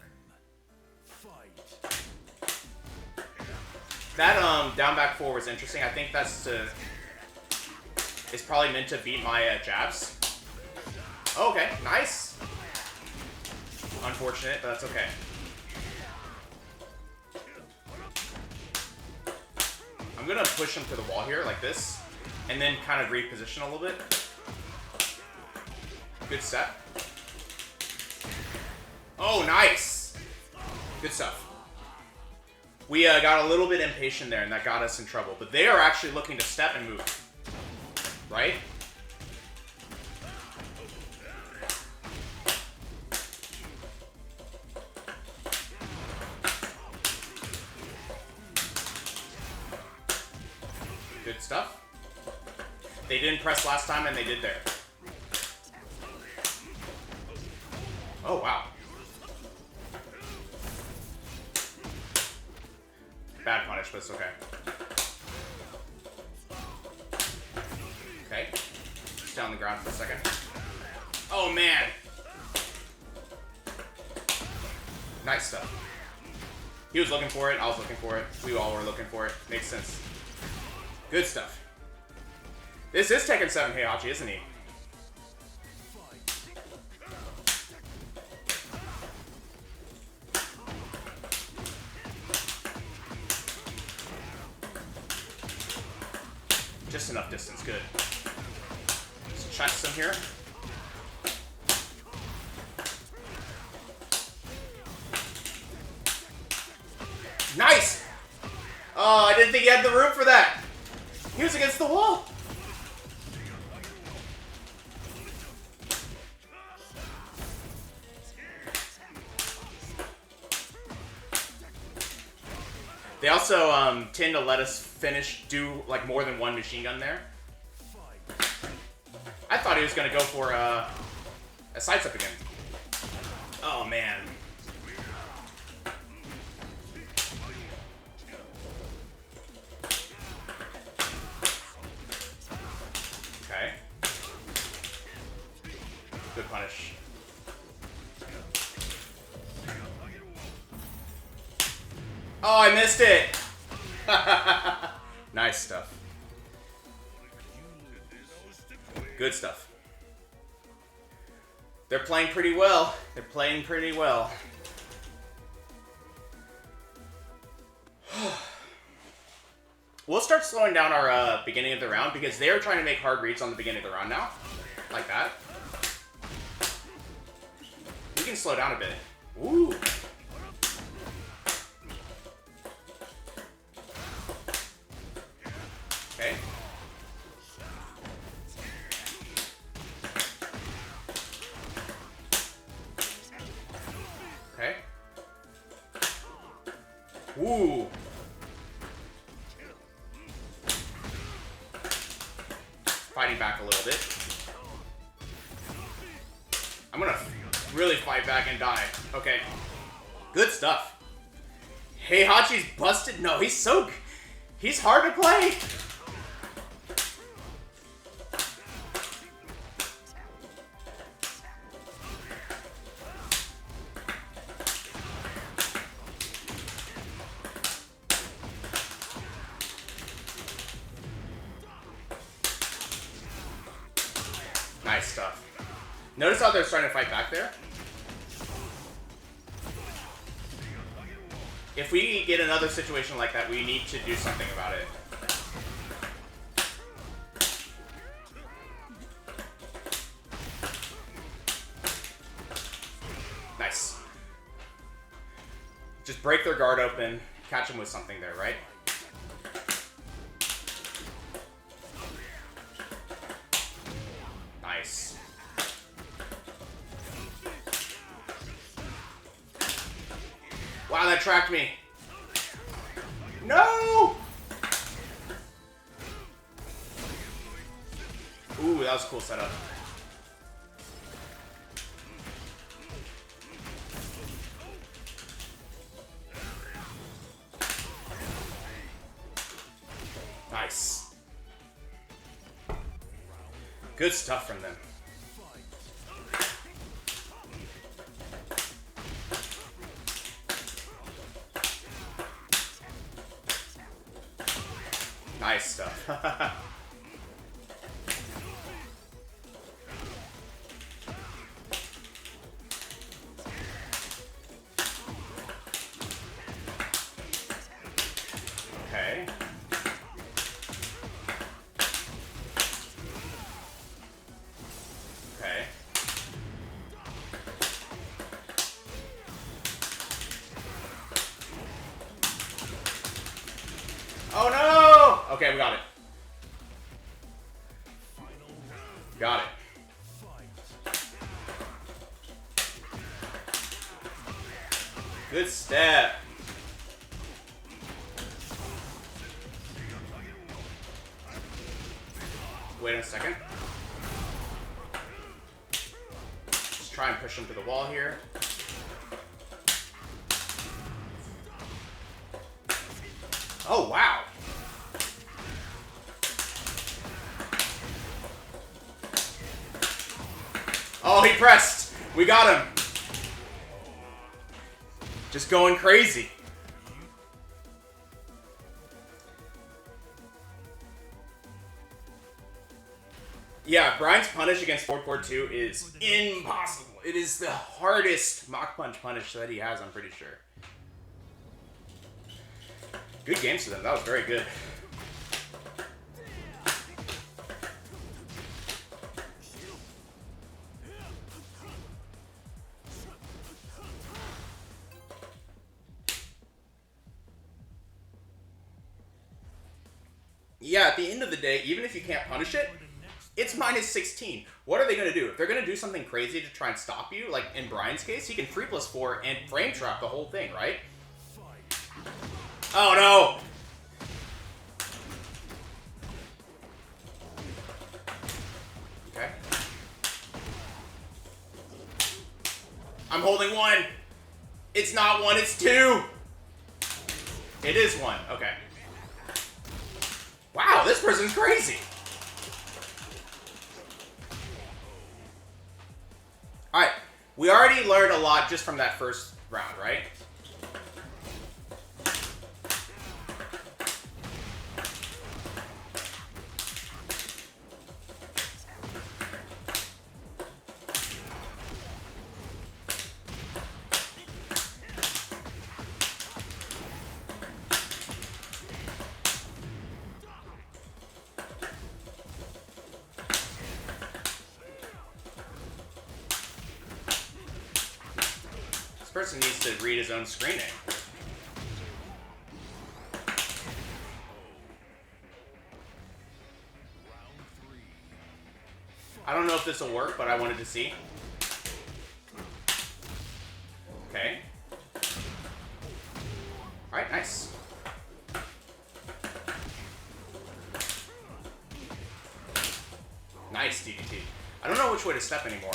[SPEAKER 2] Fight.
[SPEAKER 1] That down back four was interesting. I think that's it's probably meant to beat my jabs. Oh, okay, nice. Unfortunate, but that's okay. I'm gonna push him to the wall here like this, and then kind of reposition a little bit. Good set. Oh, nice. Good stuff. We got a little bit impatient there, and that got us in trouble. But they are actually looking to step and move. Right? Good stuff. They didn't press last time, and they did there. Oh, wow. Bad punish, but it's okay. Okay. Just down the ground for a second. Oh, man. Nice stuff. He was looking for it. I was looking for it. We all were looking for it. Makes sense. Good stuff. This is Tekken 7 Heihachi, isn't he? Just enough distance, good. Just check some here. Nice! Oh, I didn't think he had the room for that. He was against the wall. They also tend to let us do like more than one machine gun there. I thought he was gonna go for a sidestep again. Oh man. Okay. Good punish. Oh, I missed it! Nice stuff. Good stuff. They're playing pretty well. They're playing pretty well. We'll start slowing down our beginning of the round because they're trying to make hard reads on the beginning of the round now. Like that. We can slow down a bit. Ooh. Okay. Okay. Ooh. Fighting back a little bit. I'm gonna really fight back and die. Okay. Good stuff. Heihachi's busted? No, he's hard to play. Nice stuff. Notice how they're starting to fight back there? If we get another situation like that, we need to do something about it. Nice. Just break their guard open, catch them with something there, right? Nice. Wow, that tracked me. No! Ooh, that was a cool setup. Nice. Good stuff from them. Nice stuff. Okay. Okay. Oh no! Okay, we got it. Got it. Good step. Wait a second. Just try and push him to the wall here. Oh, wow. Oh, he pressed. We got him. Just going crazy. Yeah, Bryan's punish against forward core 2 is impossible. It is the hardest Mach Punch punish that he has, I'm pretty sure. Good games for them. That was very good. Yeah, at the end of the day, even if you can't punish it, it's minus 16. What are they going to do? If they're going to do something crazy to try and stop you, like in Bryan's case, he can 3+4 and frame trap the whole thing, right? Oh no! Okay. I'm holding 1. It's not 1, it's 2. It is 1. Okay. Wow, this person's crazy. Alright, we already learned a lot just from that first round, right? This person needs to read his own screening. I don't know if this will work, but I wanted to see. Okay. Alright, nice. Nice, DDT. I don't know which way to step anymore.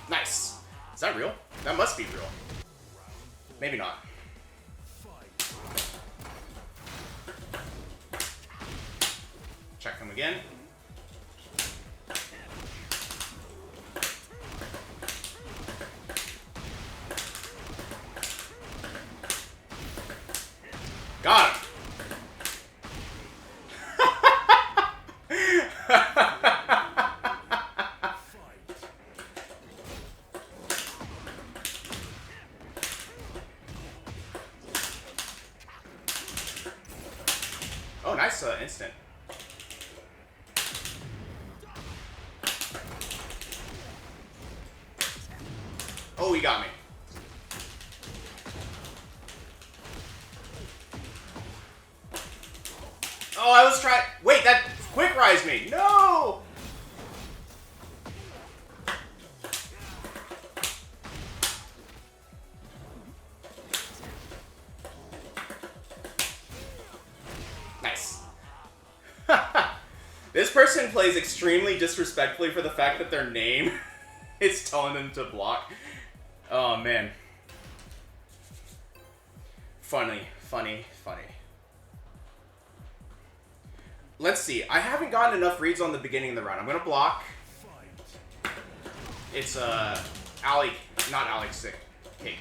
[SPEAKER 1] Nice. Is that real? That must be real. Maybe not. Check them again. Got him. Oh, nice instant. Oh, he got me. Oh, I was trying. Wait, that quick rise me. No. Nice. This person plays extremely disrespectfully for the fact that their name is telling them to block. Oh, man. Funny. Let's see. I haven't gotten enough reads on the beginning of the round. I'm going to block. It's, alley... Not alley stick. Okay,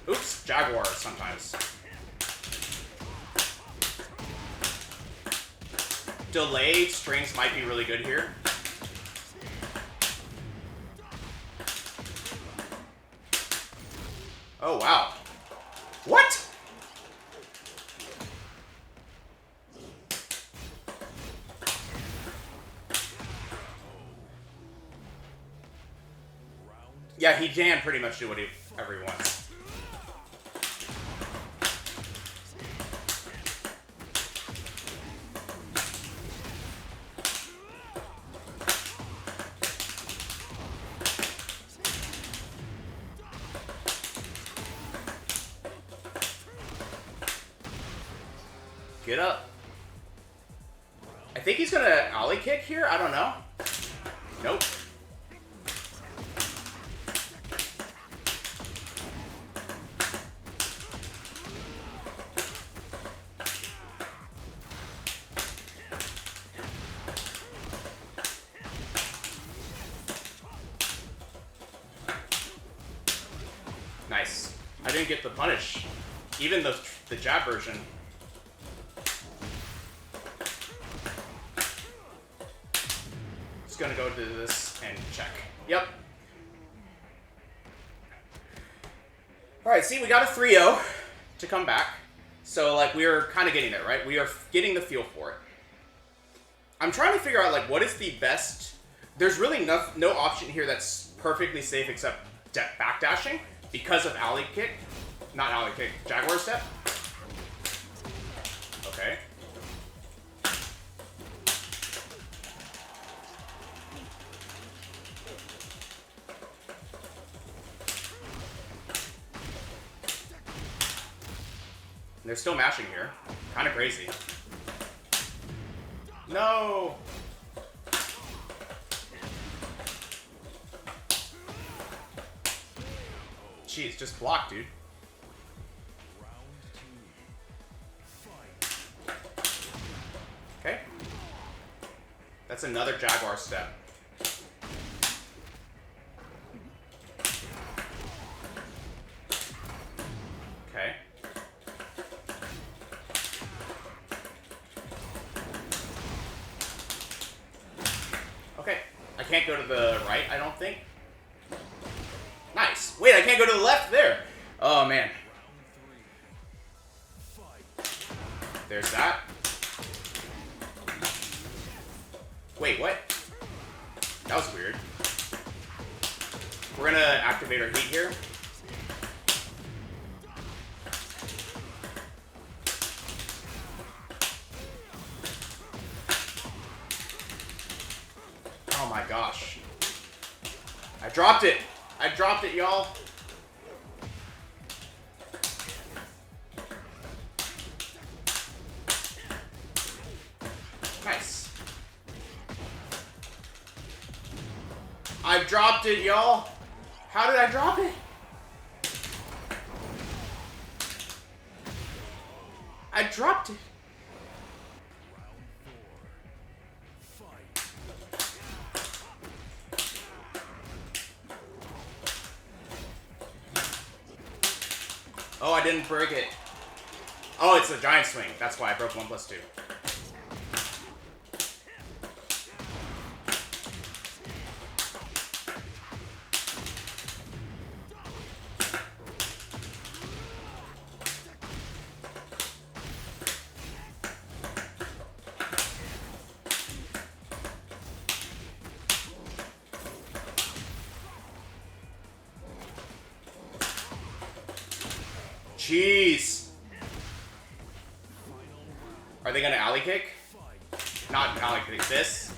[SPEAKER 1] oops. Jaguar sometimes. Delayed strings might be really good here. Oh, wow. What? Yeah, he can pretty much do whatever he wants. Get up. I think he's gonna ollie kick here. I don't know. Nope. Nice. I didn't get the punish. Even the jab version. Just gonna go to this and check. Yep. Alright, see, we got a 3-0 to come back. So, like, we are kind of getting there, right? We are getting the feel for it. I'm trying to figure out, like, what is the best... There's really no option here that's perfectly safe except backdashing because of alley kick. Not alley kick, Jaguar step. Okay. They're still mashing here. Kind of crazy. No! Jeez, just block, dude. Okay. That's another Jaguar step. Okay. Okay. I can't go to the right, I don't think. Nice. Wait, I can't go to the left there. Oh, man. There's that. Wait, what? That was weird. We're gonna activate our heat here. Oh my gosh. I dropped it. I dropped it, y'all. Nice. I dropped it, y'all. How did I drop it? I dropped it. Oh, I didn't break it. Oh, it's a giant swing. That's why I broke 1+2. Jeez. Are they gonna alley kick? Not alley kick, this.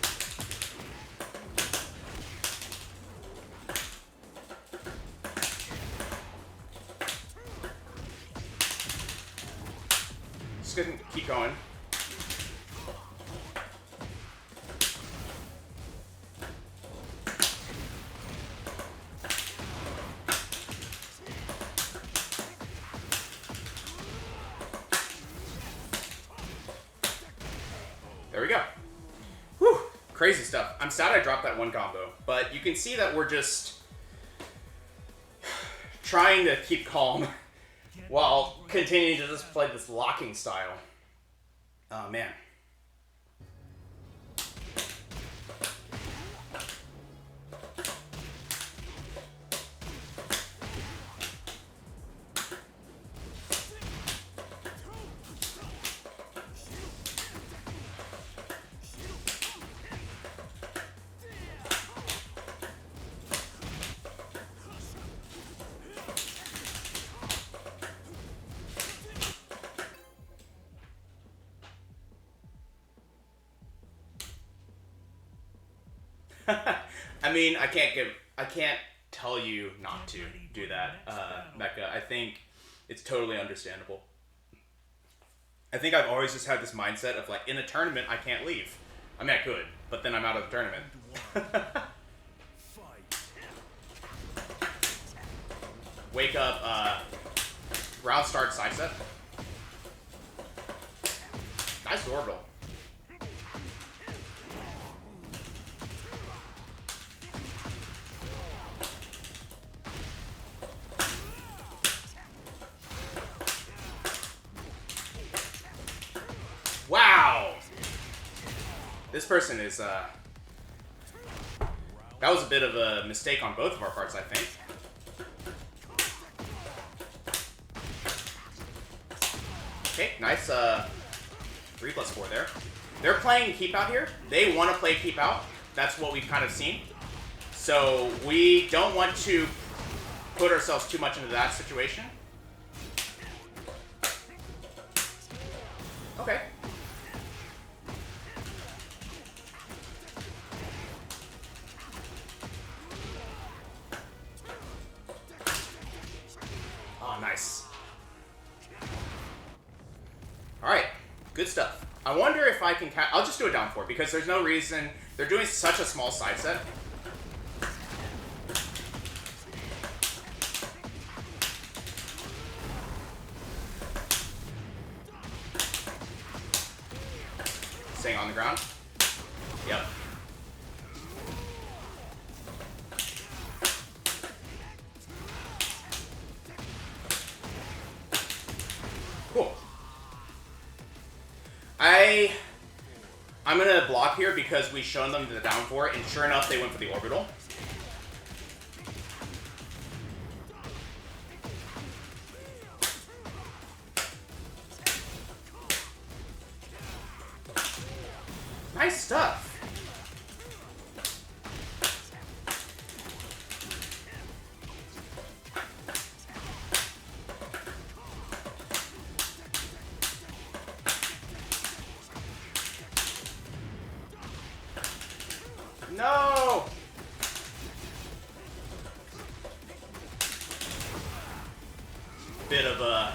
[SPEAKER 1] Just gonna keep going. There we go. Whew. Crazy stuff. I'm sad I dropped that one combo, but you can see that we're just trying to keep calm while continuing to just play this locking style. Oh, man. I mean, I can't tell you not to do that, Mecca. I think it's totally understandable. I think I've always just had this mindset of like, in a tournament, I can't leave. I mean, I could, but then I'm out of the tournament. Wake up, round start side set. Nice orbital. Wow! This person is, that was a bit of a mistake on both of our parts, I think. Okay, nice, 3+4 there. They're playing keep out here. They want to play keep out. That's what we've kind of seen. So we don't want to put ourselves too much into that situation. Okay. Oh, nice. Alright, good stuff. I wonder if I can I'll just do a down 4 because there's no reason. They're doing such a small side set. Staying on the ground. Yep. Cool. I'm gonna block here because we've shown them the down 4, and sure enough, they went for the orbital. Nice stuff. No! Bit of a...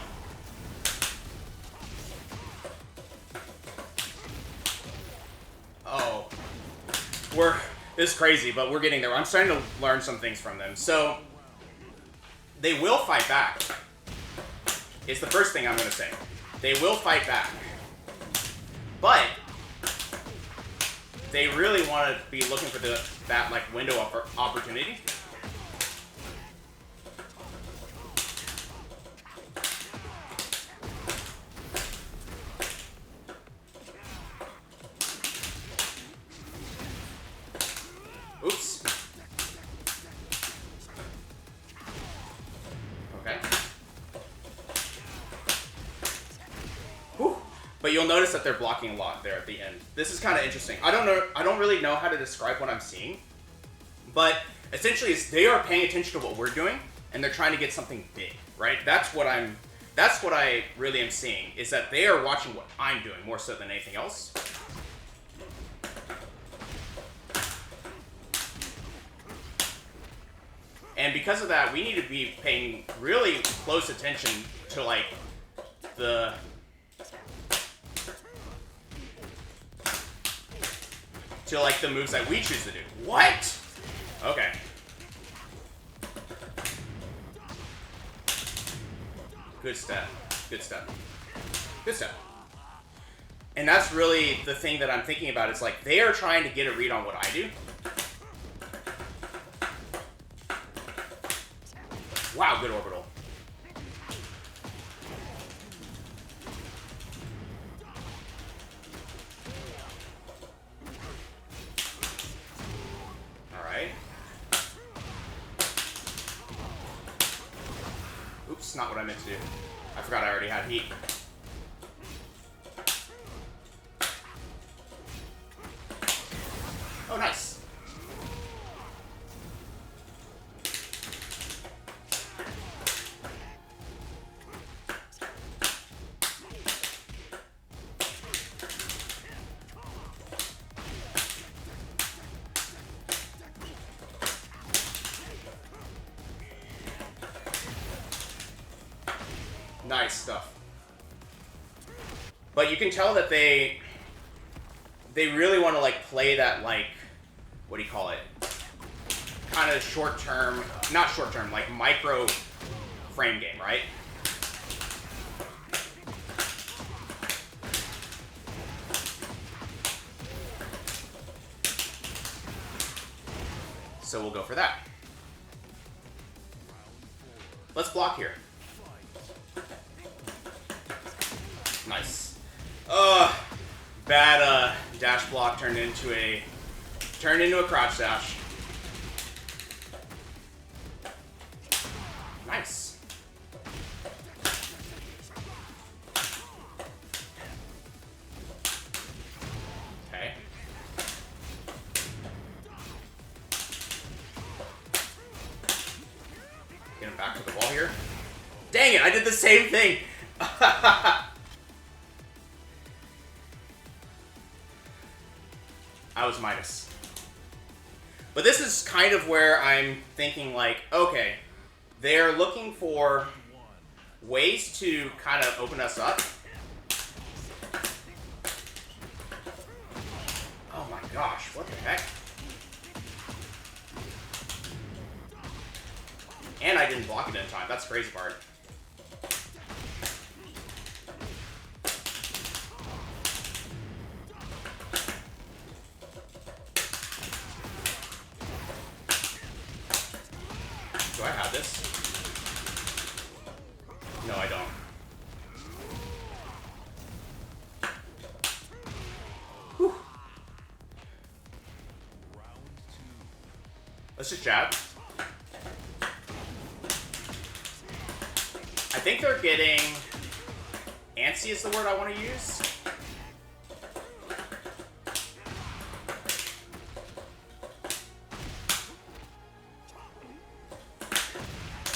[SPEAKER 1] Oh. This is crazy, but we're getting there. I'm starting to learn some things from them. So, they will fight back. It's the first thing I'm going to say. They will fight back. But they really want to be looking for that like window of opportunity. Oops. Okay. Whew. But you'll notice that they're blocking a lot there at the end. This is kind of interesting. I don't really know how to describe what I'm seeing, but essentially they are paying attention to what we're doing and they're trying to get something big, right? That's what I really am seeing, is that they are watching what I'm doing more so than anything else. And because of that, we need to be paying really close attention to like the moves that we choose to do. What? Okay. Good step. Good step. Good step. And that's really the thing that I'm thinking about. It's like they are trying to get a read on what I do. Wow, good orbital. Alright. Oops, not what I meant to do. I forgot I already had heat. Oh, nice. Nice stuff. But you can tell that they really want to like play that, like, what do you call it? Kind of short term, not short term, like micro frame game, right? So we'll go for that. Let's block here. Nice. Bad dash block turned into a crouch dash. Nice. Okay. Get him back to the wall here. Dang it, I did the same thing. I was minus. But this is kind of where I'm thinking like, okay, they're looking for ways to kind of open us up. Oh my gosh, what the heck? And I didn't block it in time. That's the crazy part. Do I have this? No, I don't. Whew. Let's just jab. I think they're getting antsy is the word I want to use.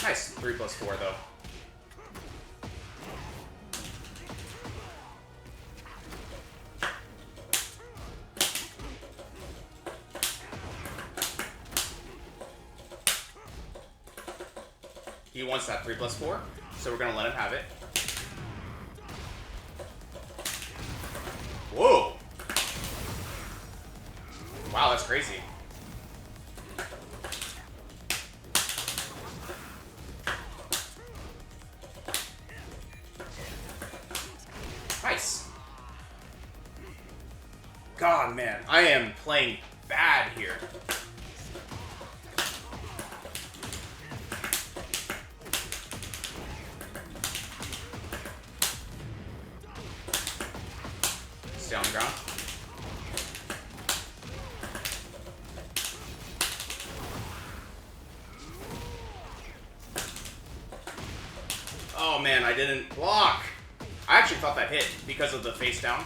[SPEAKER 1] Nice. 3+4 though. He wants that 3+4, so we're gonna let him have it. Whoa! Wow, that's crazy. Nice. God, man, I am playing bad here. Stay on the ground. Oh man, I didn't block. I actually thought that hit because of the face down.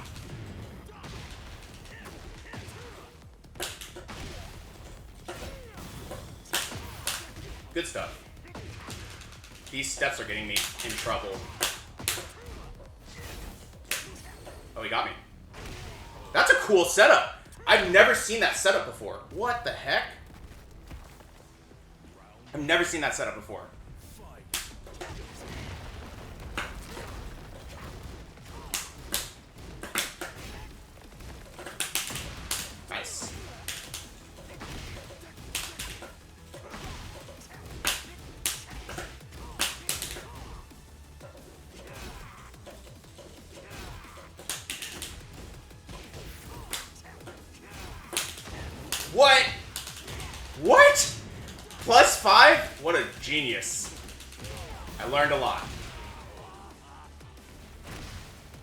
[SPEAKER 1] Good stuff. These steps are getting me in trouble. Oh, he got me. That's a cool setup. I've never seen that setup before. What the heck? I've never seen that setup before. Nice. What? What? +5? What a genius. I learned a lot.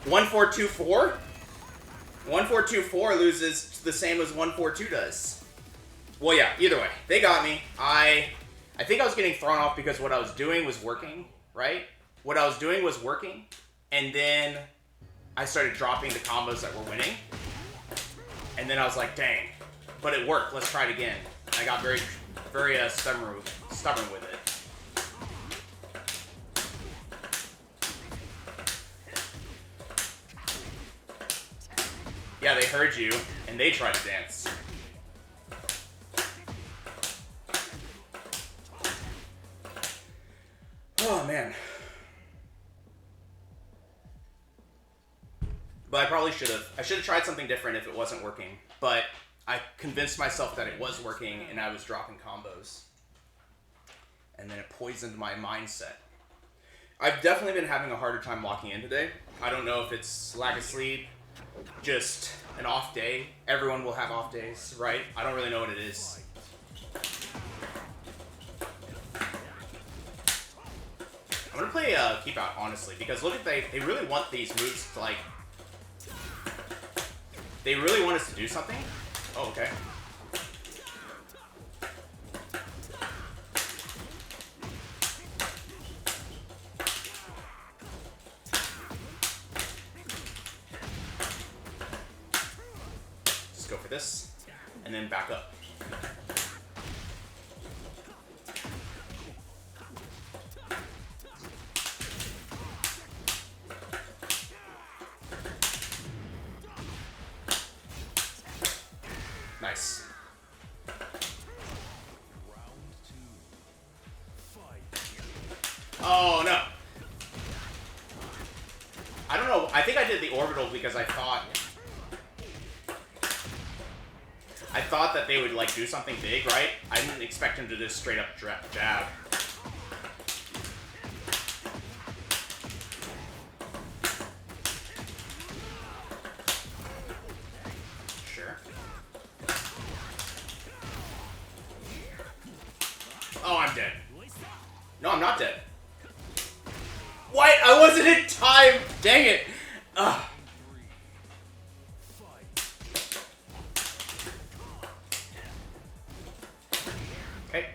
[SPEAKER 1] 1424? 1424 loses the same as 142 does. Well, yeah, either way. They got me. I think I was getting thrown off because what I was doing was working, right? What I was doing was working, and then I started dropping the combos that were winning. And then I was like, dang. But it worked. Let's try it again. I got very stubborn with it. Yeah, they heard you, and they tried to dance. Oh, man. But I probably should have. I should have tried something different if it wasn't working. But I convinced myself that it was working, and I was dropping combos. And then it poisoned my mindset. I've definitely been having a harder time locking in today. I don't know if it's lack of sleep, just an off day. Everyone will have off days, right? I don't really know what it is. I'm gonna play Keep Out, honestly, because look at they really want these moves to, like... They really want us to do something? Oh, okay. Just go for this, and then back up. Nice. Oh, no. I don't know. I think I did the orbital because I thought that they would, like, do something big, right? I didn't expect him to just straight up jab. Sure. Oh, I'm dead. No, I'm not dead. What? I wasn't in time! Dang it! Ugh. Okay.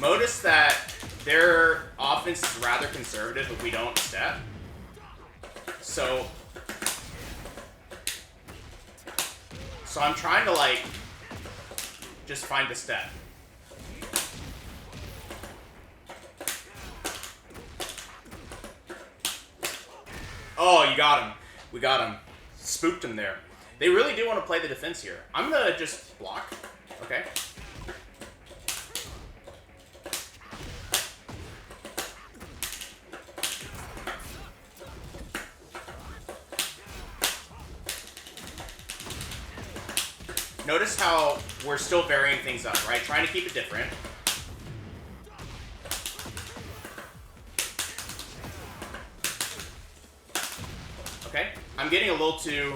[SPEAKER 1] Notice that their offense is rather conservative if we don't step. So I'm trying to, like, just find the step. Oh, you got him. We got him. Spooked him there. They really do want to play the defense here. I'm gonna just block. Okay. Notice how we're still varying things up, right? Trying to keep it different. Okay. I'm getting a little too,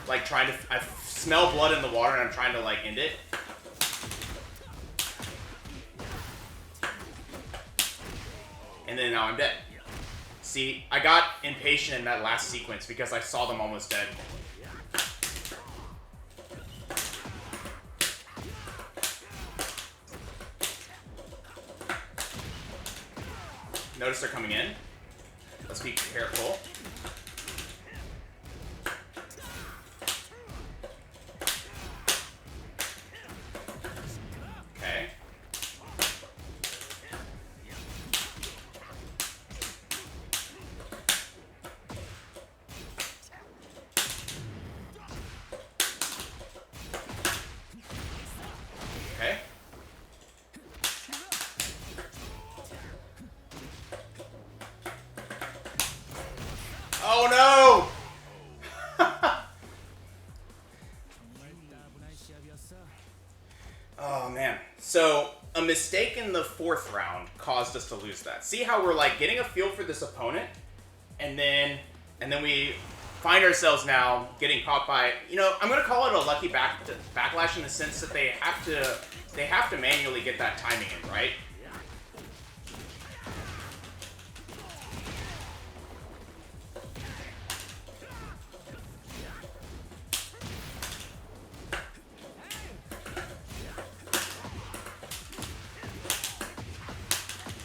[SPEAKER 1] like, trying to... I smell blood in the water and I'm trying to, like, end it. And then now I'm dead. See, I got impatient in that last sequence because I saw them almost dead. Notice they're coming in. Let's be careful. Okay. Okay. Oh, man. So, a mistake in the 4th round caused us to lose that. See how we're, like, getting a feel for this opponent, and then we find ourselves now getting caught by, you know, I'm going to call it a lucky backlash in the sense that they have to manually get that timing in, right?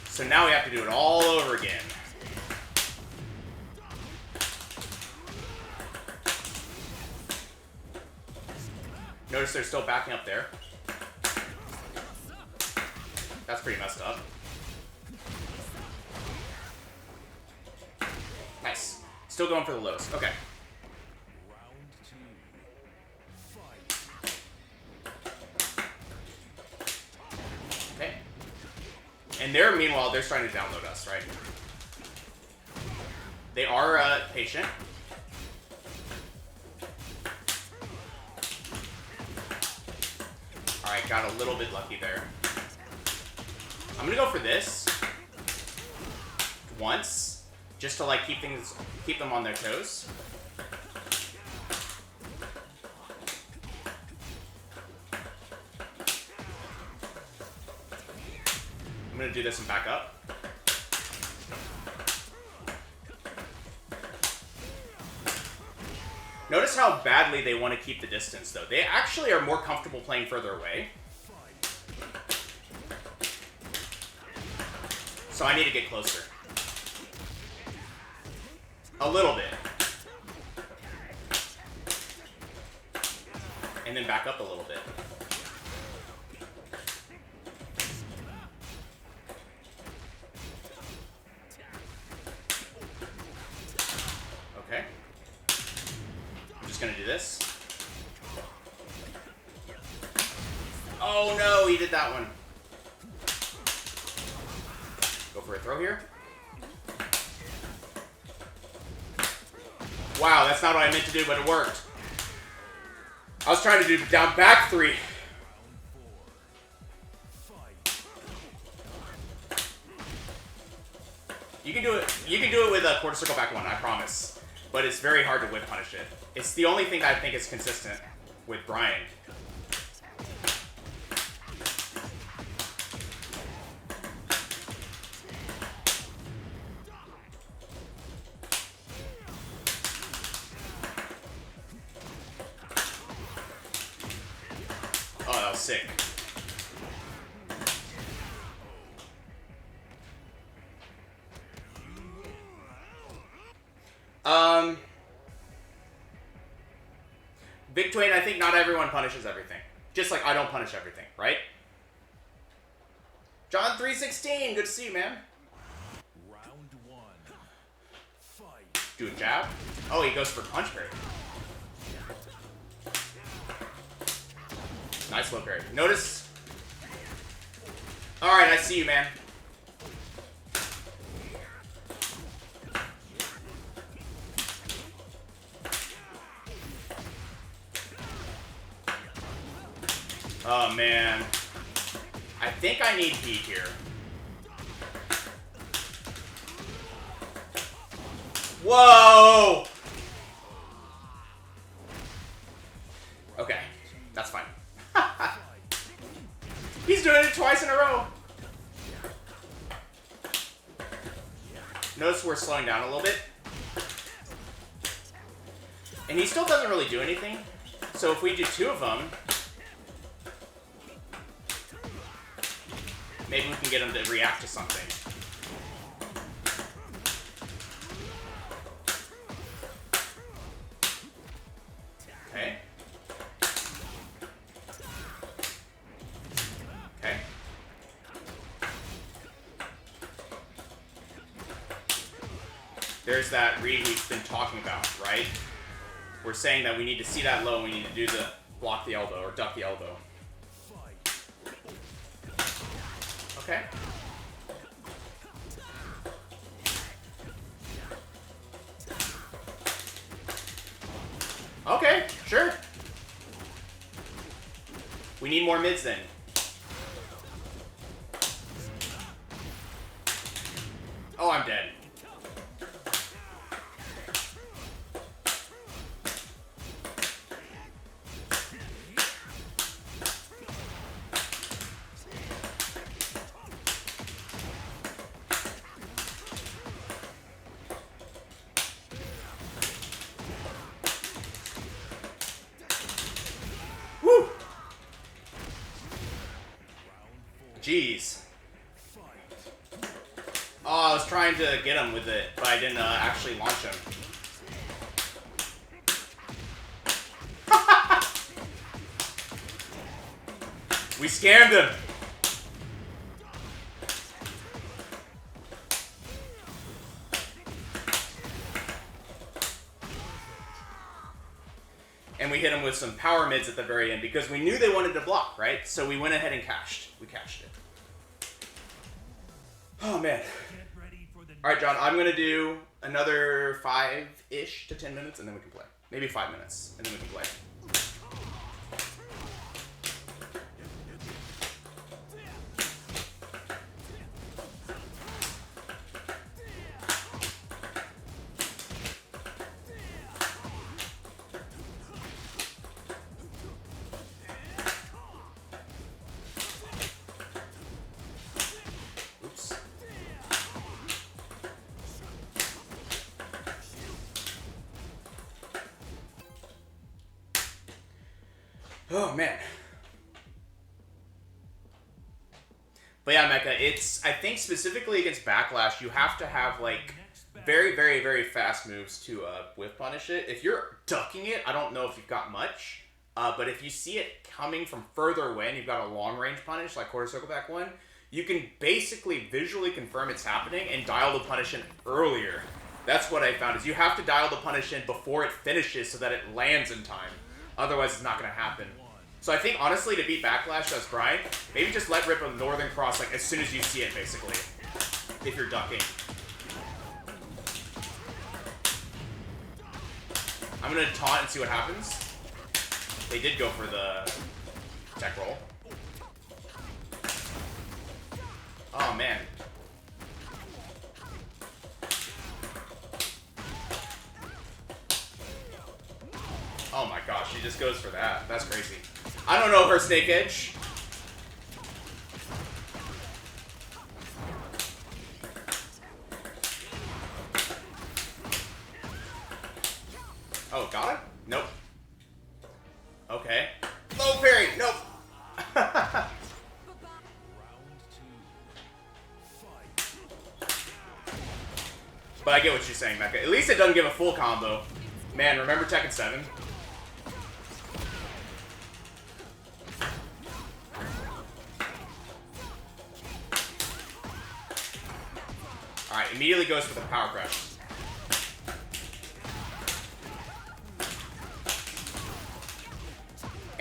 [SPEAKER 1] So now we have to do it all over again. Notice they're still backing up there. That's pretty messed up. Nice. Still going for the lows. Okay. Okay. And they're, meanwhile, they're starting to download us, right? They are patient. Alright, got a little bit lucky there. I'm gonna go for this once, just to like keep them on their toes. I'm gonna do this and back up. Notice how badly they want to keep the distance, though. They actually are more comfortable playing further away. So I need to get closer. A little bit. And then back up a little bit. Okay. I'm just gonna do this. Oh no, he did that one. Go for a throw here. Wow, that's not what I meant to do, but it worked. I was trying to do down back 3. You can do it. You can do it with a quarter circle back 1, I promise. But it's very hard to whip punish it. It's the only thing that I think is consistent with Bryan. Oh, that was sick. Big Twain, I think not everyone punishes everything. Just like I don't punish everything, right? John 316, good to see you, man.
[SPEAKER 2] Round 1. Fight.
[SPEAKER 1] Do a jab. Oh, he goes for punch parry. Nice low parry. Notice. Alright, I see you, man. Oh, man. I think I need heat here. Whoa! Okay, that's fine. He's doing it twice in a row. Notice we're slowing down a little bit. And he still doesn't really do anything. So if we do 2 of them, maybe we can get him to react to something. Okay. Okay. There's that read we've been talking about, right? We're saying that we need to see that low and we need to do the block the elbow or duck the elbow. Okay. Okay, sure. We need more mids then. Oh, I'm dead. Woo! Jeez. Oh, I was trying to get him with it, but I didn't actually launch him. We scammed him! And we hit him with some power mids at the very end because we knew they wanted to block, right? So we went ahead and cashed. We cashed it. Oh, man. Alright, John, I'm going to do another 5-ish to 10 minutes, and then we can play. Maybe 5 minutes, and then we can play. Oops. Oh, man. But yeah, Mecha, it's, I think specifically against Backlash, you have to have, like, very, very, very fast moves to whiff punish it. If you're ducking it, I don't know if you've got much. But if you see it coming from further away and you've got a long-range punish, like quarter circle back one, you can basically visually confirm it's happening and dial the punish in earlier. That's what I found, is you have to dial the punish in before it finishes so that it lands in time. Otherwise, it's not going to happen. So I think, honestly, to beat Backlash as Bryan, maybe just let rip a Northern Cross like as soon as you see it, basically. If you're ducking. I'm going to taunt and see what happens. They did go for the tech roll. Oh, man. Oh my gosh, she just goes for that. That's crazy. I don't know her Snake Edge. Oh, got it? Nope. Okay. Low parry! Nope! But I get what you're saying, Mecha. At least it doesn't give a full combo. Man, remember Tekken 7? Alright, immediately goes for the power crush.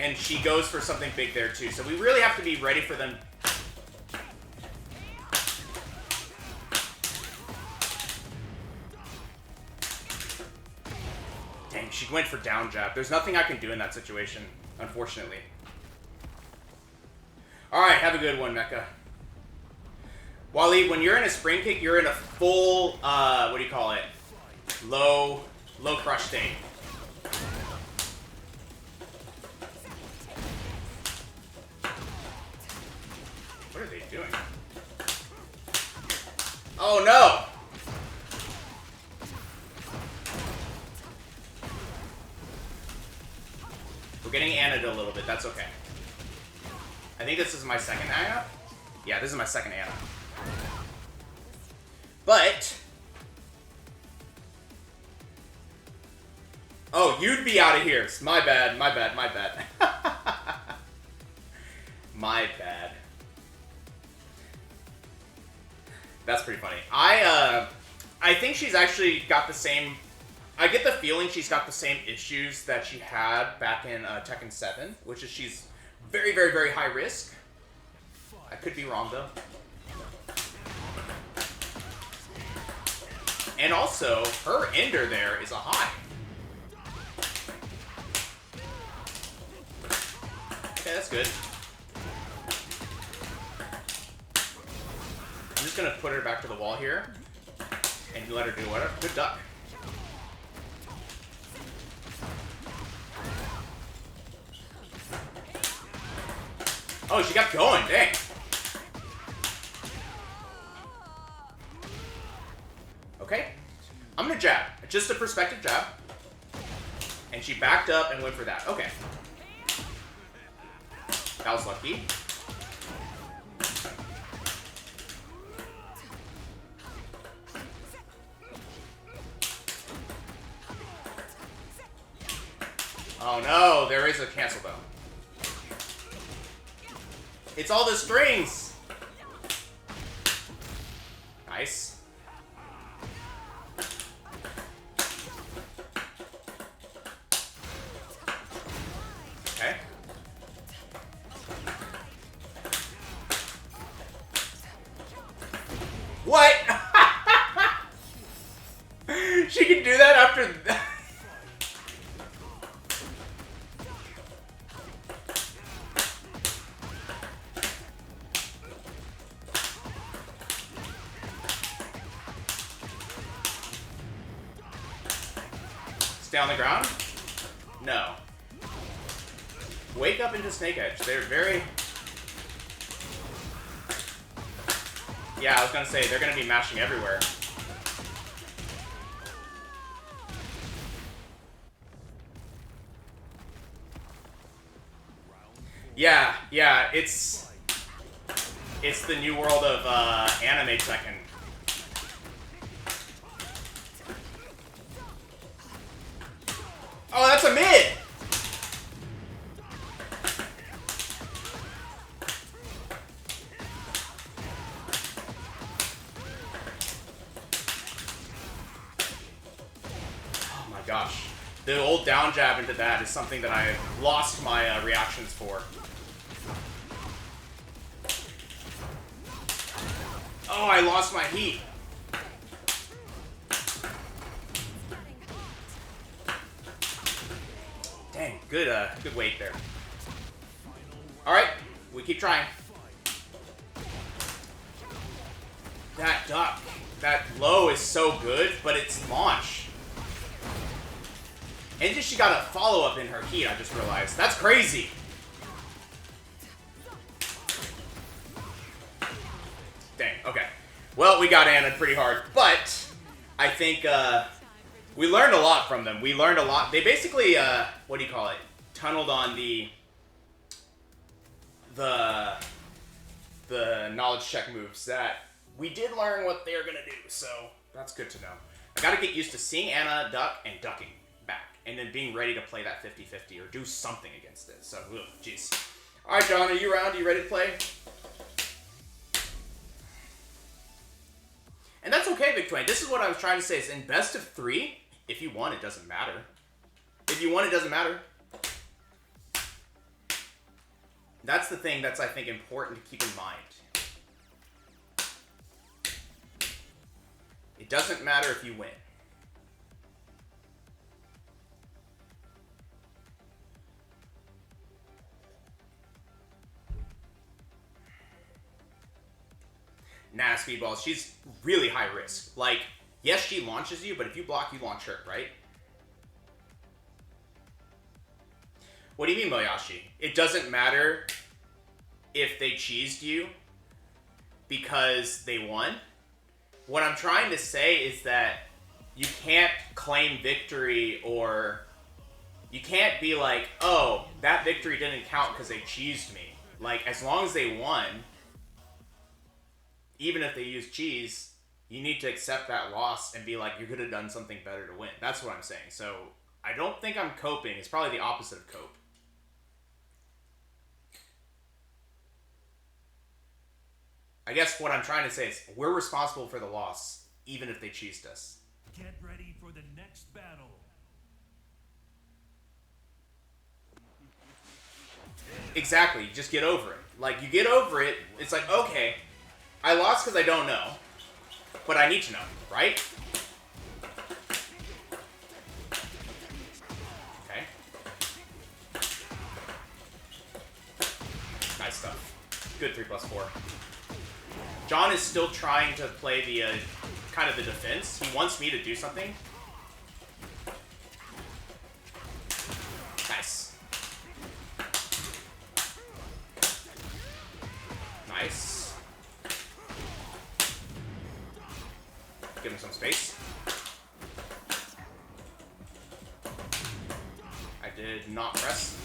[SPEAKER 1] And she goes for something big there too. So we really have to be ready for them. Dang, she went for down jab. There's nothing I can do in that situation, unfortunately. Alright, have a good one, Mecha. Wally, when you're in a spring kick, you're in a full, what do you call it? Low crush state. What are they doing? Oh no! We're getting Ana'd a little bit, that's okay. I think this is my second Ana. Yeah, this is my second Ana. But... oh, you'd be out of here. My bad, my bad, my bad. My bad. That's pretty funny. I think she's actually got the same... I get the feeling she's got the same issues that she had back in Tekken 7, which is she's very, very, very high risk. I could be wrong, though. And also, her ender there is a high. Okay, that's good. I'm just gonna put her back to the wall here. And you let her do whatever. Good duck. Oh, she got going. Dang. Okay. I'm gonna jab. Just a perspective jab. And she backed up and went for that. Okay. That was lucky. Oh no, there is a cancel though. It's all the strings! Nice. Okay. What? She can do that after that? Stay on the ground? No. Wake up into Snake Edge. They're very... Yeah, I was gonna say, they're gonna be mashing everywhere. Yeah, it's the new world of anime Tekken. Oh, that's a mid! Oh my gosh. The old down jab into that is something that I lost my reactions for. Oh, I lost my heat. Dang, good weight there. All right, we keep trying. That duck, that low is so good, but it's launch. And just she got a follow-up in her heat, I just realized. That's crazy. Dang, okay. Well, we got Anna pretty hard, but I think we learned a lot from them. We learned a lot. They basically, what do you call it? Tunneled on the knowledge check moves that we did learn what they're gonna do, so that's good to know. I gotta get used to seeing Anna duck and ducking back, and then being ready to play that 50-50 or do something against it. So, jeez. All right, John, are you around? Are you ready to play? And that's okay, Victorine. This is what I was trying to say. Is in best of 3, if you won, it doesn't matter. If you won, it doesn't matter. That's the thing that's, I think, important to keep in mind. It doesn't matter if you win. Nah, Speedballs, she's really high risk. Like, yes, she launches you, but if you block, you launch her, right? What do you mean, Moyashi? It doesn't matter if they cheesed you because they won? What I'm trying to say is that you can't claim victory, or you can't be like, oh, that victory didn't count because they cheesed me. Like, as long as they won, even if they use cheese, you need to accept that loss and be like, you could have done something better to win. That's what I'm saying. So I don't think I'm coping. It's probably the opposite of cope. I guess what I'm trying to say is we're responsible for the loss, even if they cheesed us.
[SPEAKER 2] Get ready for the next battle.
[SPEAKER 1] Exactly. Just get over it. Like, you get over it, it's like, okay, I lost because I don't know, but I need to know, right? Okay. Nice stuff. Good 3+4. John is still trying to play the kind of the defense. He wants me to do something. Nice. Nice. Give him some space. I did not press.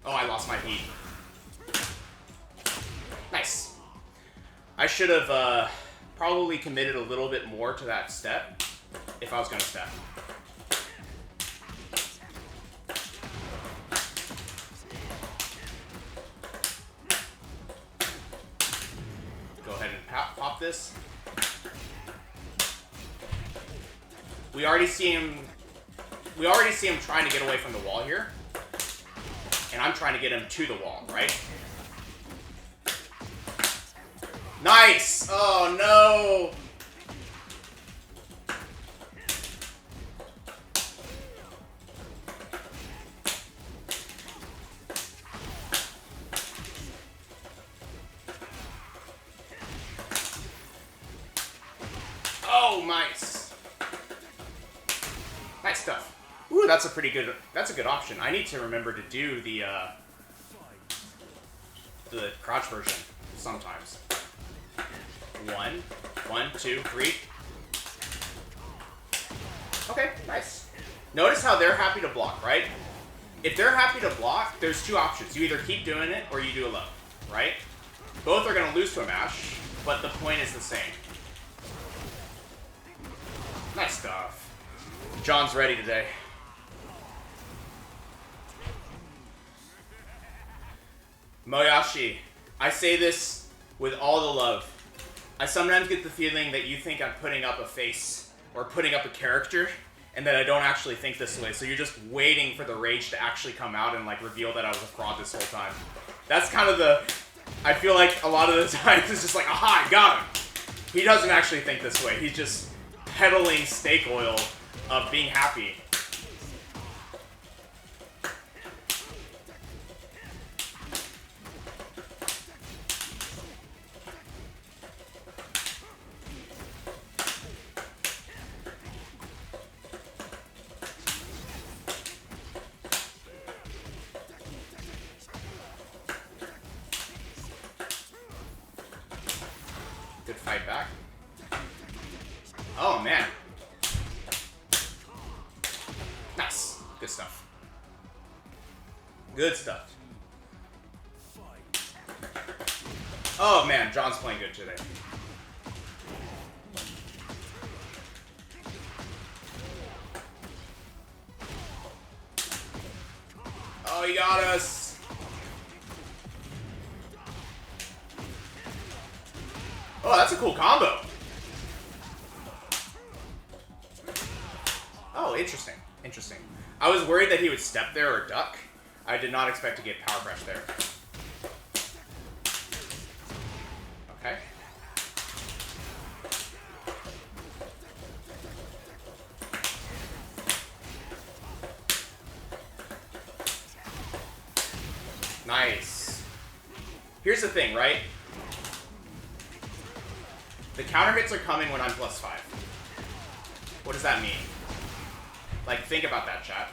[SPEAKER 1] Oh, I lost my heat. Nice. I should have probably committed a little bit more to that step if I was going to step. Go ahead and pop this. We already see him trying to get away from the wall here. And I'm trying to get him to the wall, right? Nice! Oh, no! Oh, nice. Nice stuff. Ooh, that's a good option. I need to remember to do the crouch version sometimes. 1, 2, 3. Okay, nice. Notice how they're happy to block, right? If they're happy to block, there's two options. You either keep doing it or you do a low, right? Both are going to lose to a mash, but the point is the same. Nice stuff. John's ready today. Moyashi, I say this with all the love. I sometimes get the feeling that you think I'm putting up a face or putting up a character, and that I don't actually think this way. So you're just waiting for the rage to actually come out and like reveal that I was a fraud this whole time. That's kind of the... I feel like a lot of the times it's just like, aha, I got him. He doesn't actually think this way. He's just peddling steak oil of being happy. Good fight back. Oh, man. Nice. Good stuff. Good stuff. Oh, man. John's playing good today. Oh, he got us. Oh, that's a cool combo. Oh, interesting. Interesting. I was worried that he would step there or duck. I did not expect to get power crush there. Okay. Nice. Here's the thing, right? The counter hits are coming when I'm +5. What does that mean? Like, think about that, chat.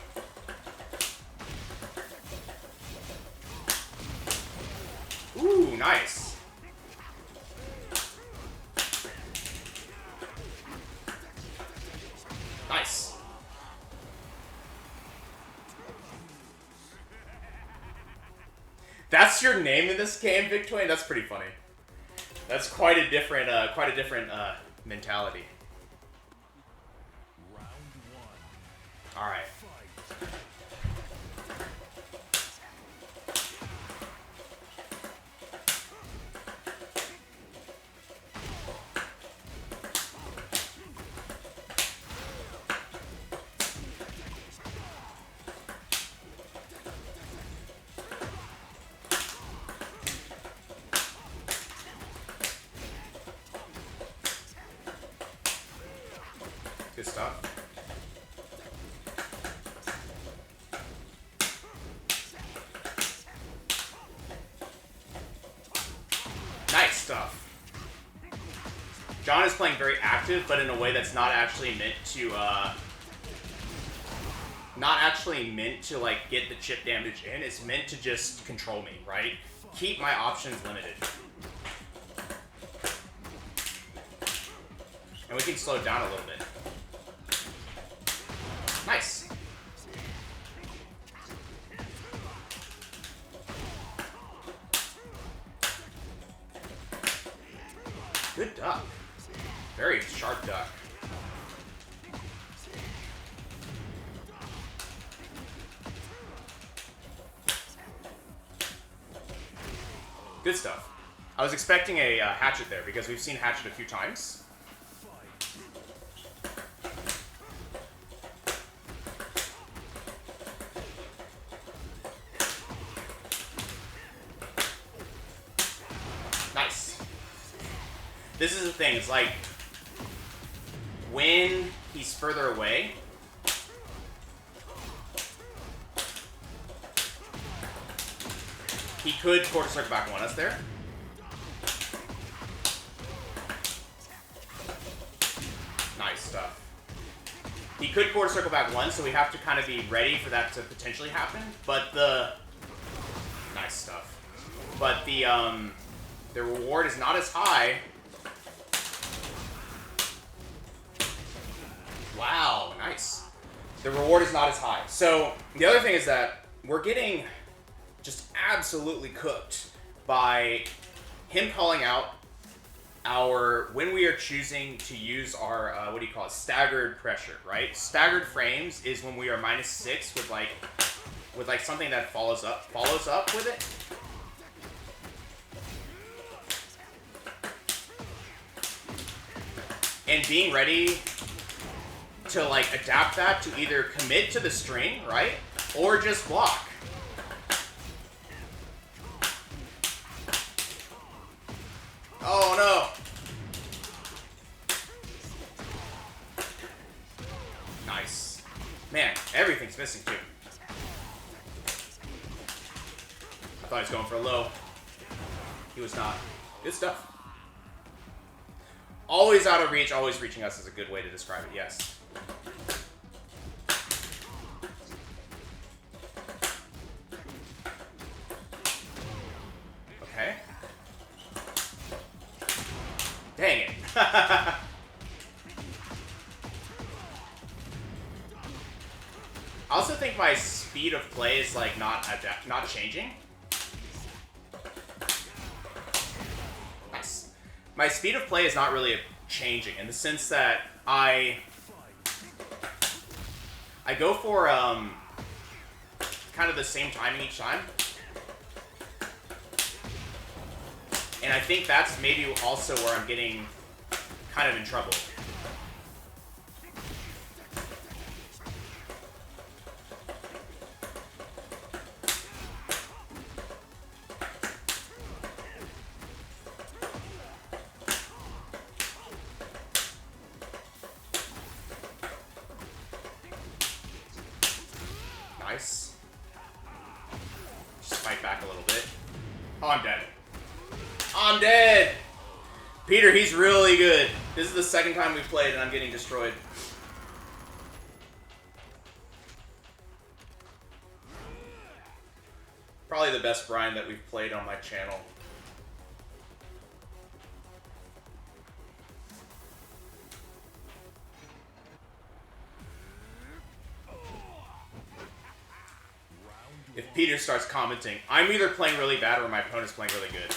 [SPEAKER 1] Ooh, nice. Nice. That's your name in this game, Victory? That's pretty funny. That's quite a different mentality.
[SPEAKER 2] Round 1.
[SPEAKER 1] All right. Good stuff. Nice stuff. John is playing very active, but in a way that's not actually meant to, like, get the chip damage in. It's meant to just control me, right? Keep my options limited. And we can slow it down a little bit. Nice. Good duck. Very sharp duck. Good stuff. I was expecting a hatchet there because we've seen hatchet a few times. Nice. This is the thing, it's like when he's further away, he could quarter circle back and one us there. Nice stuff. He could quarter circle back one, so we have to kind of be ready for that to potentially happen. But the nice stuff. But the reward is not as high. Wow, nice. The reward is not as high. So the other thing is that we're getting just absolutely cooked by him calling out our, when we are choosing to use our, what do you call it, staggered pressure, right? Staggered frames is when we are -6 with like something that follows up with it. And being ready to like adapt that to either commit to the string, right? Or just block. Oh no! Nice. Man, everything's missing too. I thought he was going for a low. He was not. Good stuff. Always out of reach, always reaching us is a good way to describe it, yes. Okay. Dang it. I also think my speed of play is like not changing. Nice. My speed of play is not really changing in the sense that I go for kind of the same timing each time. And I think that's maybe also where I'm getting kind of in trouble. Nice. Just fight back a little bit. Oh, I'm dead. I'm dead! Peter, he's really good. This is the second time we've played and I'm getting destroyed. Probably the best Bryan that we've played on my channel. If Peter starts commenting, I'm either playing really bad or my opponent's playing really good.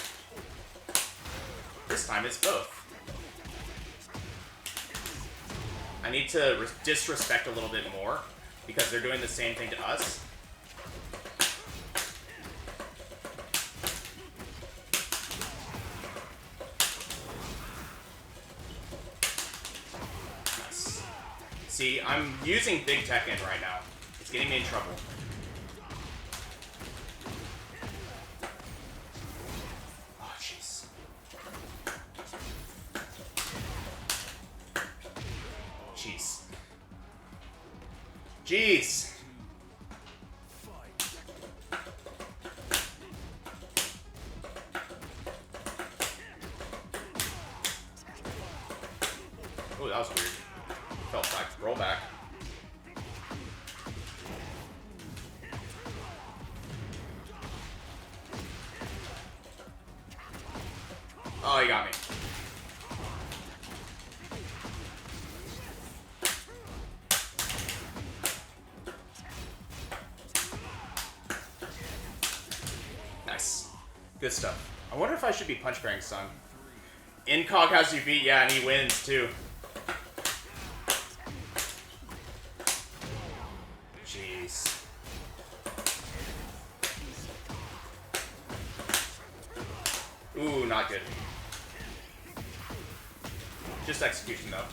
[SPEAKER 1] This time it's both. I need to disrespect a little bit more because they're doing the same thing to us. Nice. See, I'm using big Tekken right now. It's getting me in trouble. Jeez. Oh, that was weird. Fell back. Roll back. Oh, he got me. Nice. Good stuff. I wonder if I should be punch parrying Sung. Incog has you beat, yeah, and he wins too. Jeez. Ooh, not good. Just execution though.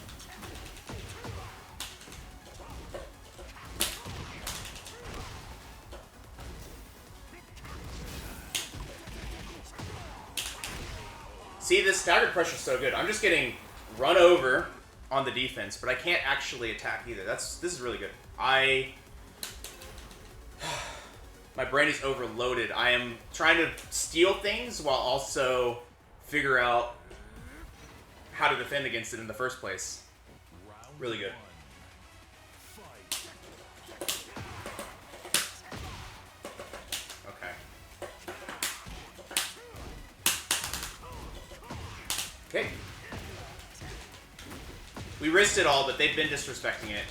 [SPEAKER 1] See, this staggered pressure is so good. I'm just getting run over on the defense, but I can't actually attack either. This is really good. My brain is overloaded. I am trying to steal things while also figure out how to defend against it in the first place. Really good. Okay. We risked it all, but they've been disrespecting it.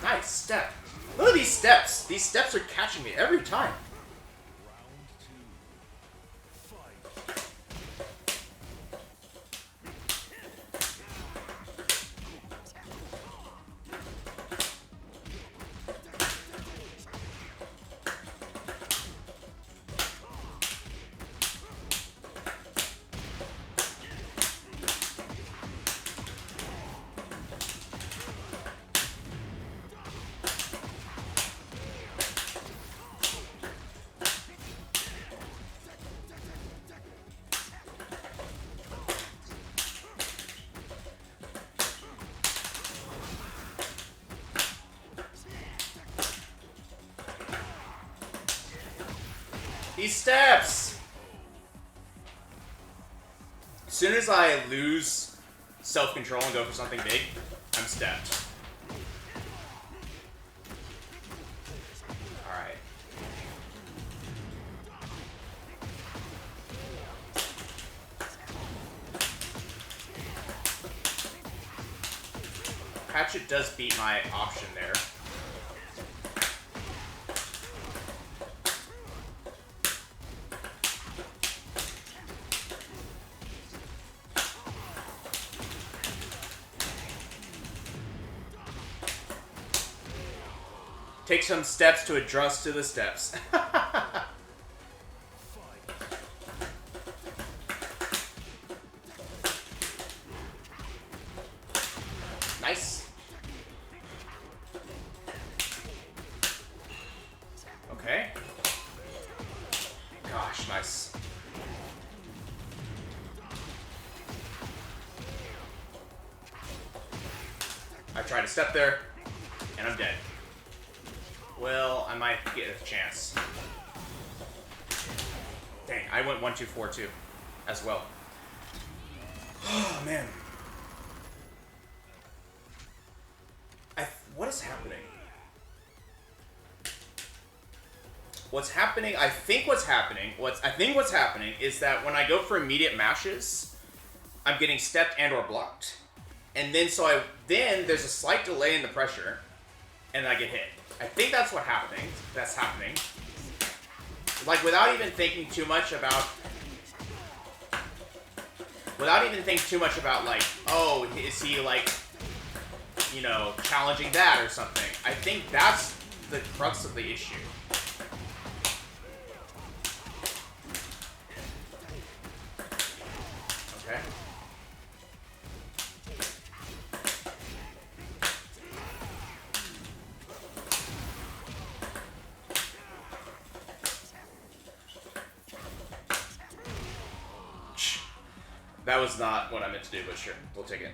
[SPEAKER 1] Nice step. Look at these steps. These steps are catching me every time. These steps! As soon as I lose self-control and go for something big, I'm stepped. Alright. Hatchet does beat my option there. Take some steps to adjust to the steps. Nice. Okay. Gosh, nice. I tried to step there, and I'm dead. Well, I might get a chance. Dang, I went 1-2-4-2 as well. Oh, man. What is happening? What's happening? I think what's happening is that when I go for immediate mashes, I'm getting stepped and or blocked. And then then there's a slight delay in the pressure, and I get hit. I think that's what's happening. That's happening. Like, without even thinking too much about, like, oh, is he, like, you know, challenging that or something. I think that's the crux of the issue. Okay. That was not what I meant to do, but sure, we'll take it.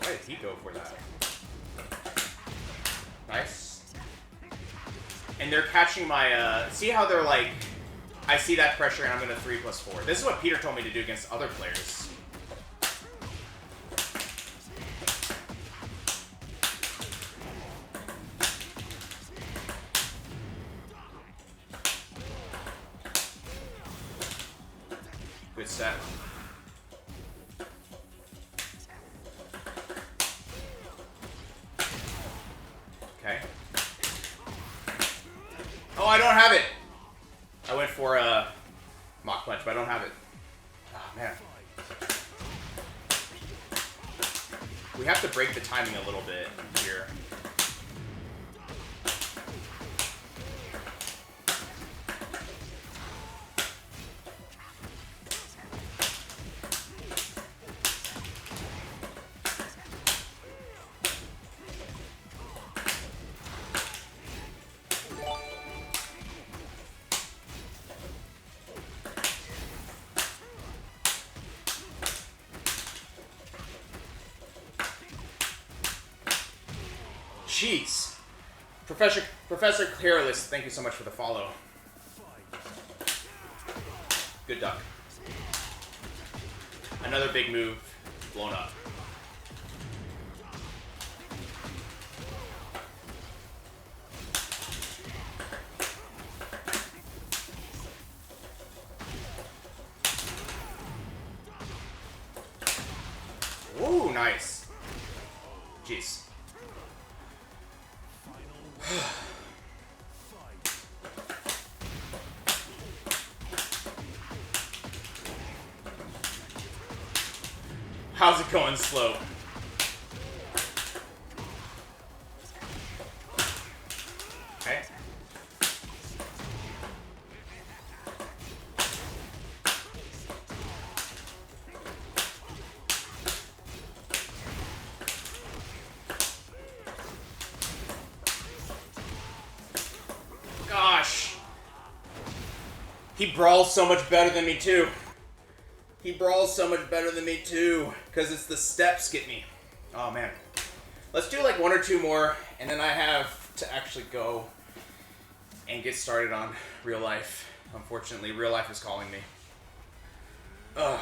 [SPEAKER 1] Hey, go for that. Nice. And they're catching my, see how they're like, I see that pressure and I'm going to 3+4. This is what Peter told me to do against other players. Good set. Okay. Oh, I don't have it. I went for a Mach Punch, but I don't have it. Oh, man. We have to break the timing a little bit here. Jeez. Professor Careless, thank you so much for the follow. Good duck. Another big move blown up. Ooh, nice. Jeez. How's it going, slow? Okay. Gosh. He brawls so much better than me, too. He brawls so much better than me, too. Because it's the steps get me. Oh, man. Let's do like one or two more, and then I have to actually go and get started on real life. Unfortunately, real life is calling me. Ugh.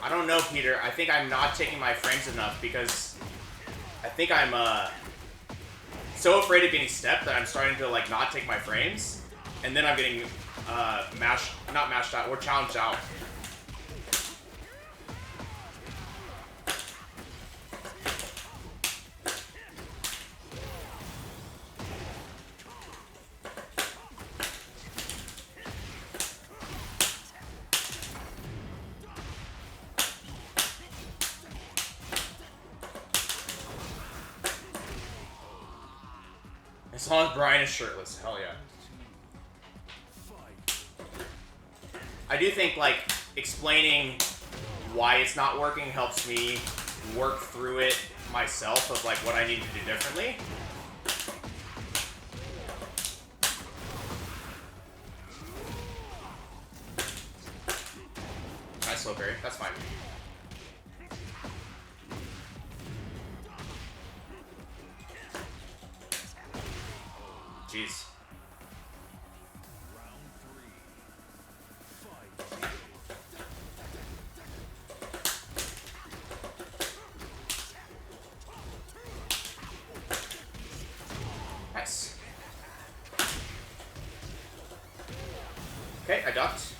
[SPEAKER 1] I don't know, Peter. I think I'm not taking my frames enough because I think I'm so afraid of getting stepped that I'm starting to like not take my frames, and then I'm getting not mashed out or challenged out. As long as Bryan is shirtless, hell yeah. I do think, like, explaining why it's not working helps me work through it myself of, like, what I need to do differently. Nice slow parry, that's fine. Jeez. Nice. Okay, I ducked.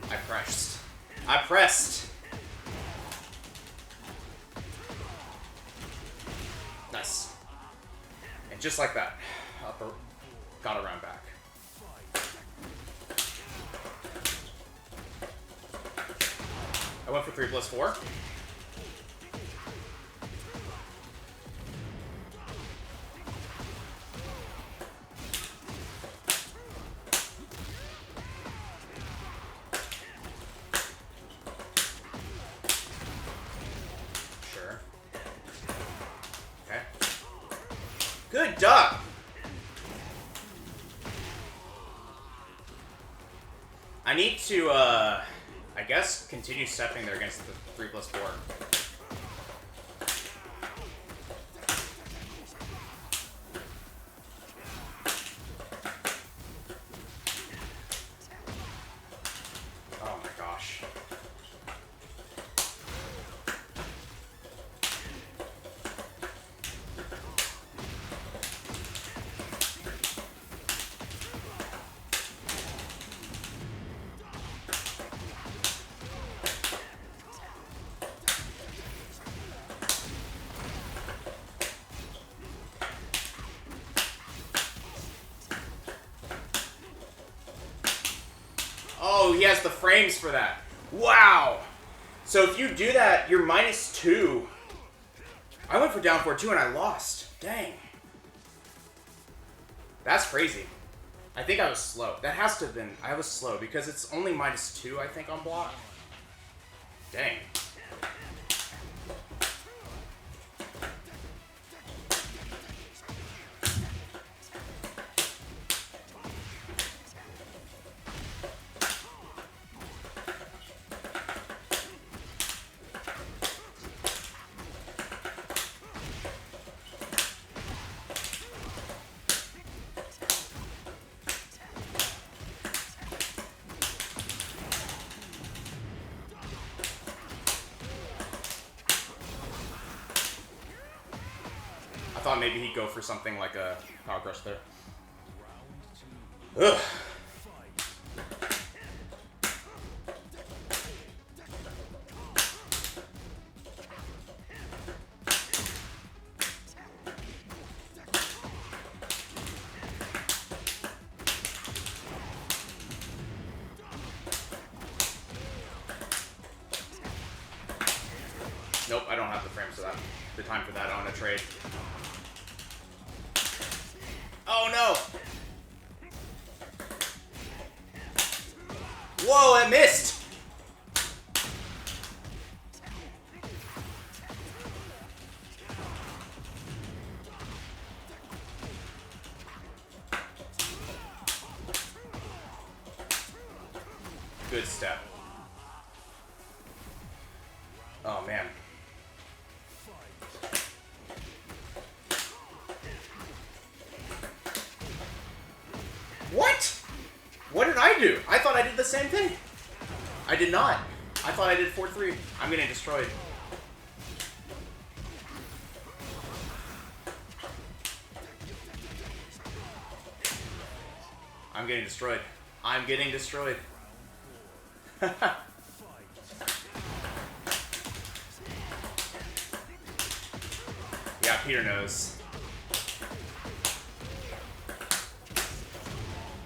[SPEAKER 1] I pressed. I pressed. Nice. And just like that, got around back. I went for 3+4. Sure. Okay. Good duck. need to, I guess, continue stepping there against the 3+4. Oh my gosh. Oh, he has the frames for that. Wow. So if you do that, you're -2. I went for down 4-2 and I lost. Dang. That's crazy. I think I was slow. That has to have been... I was slow because it's only -2, I think, on block. Dang. I thought maybe he'd go for something like a power crush there. Ugh. Nope, I don't have the frames for that. The time for that on a trade. Oh no! Whoa, it missed! Good step. Oh man. What? What did I do? I thought I did the same thing. I did not. I thought I did 4-3. I'm getting destroyed. I'm getting destroyed. I'm getting destroyed. Yeah, Peter knows.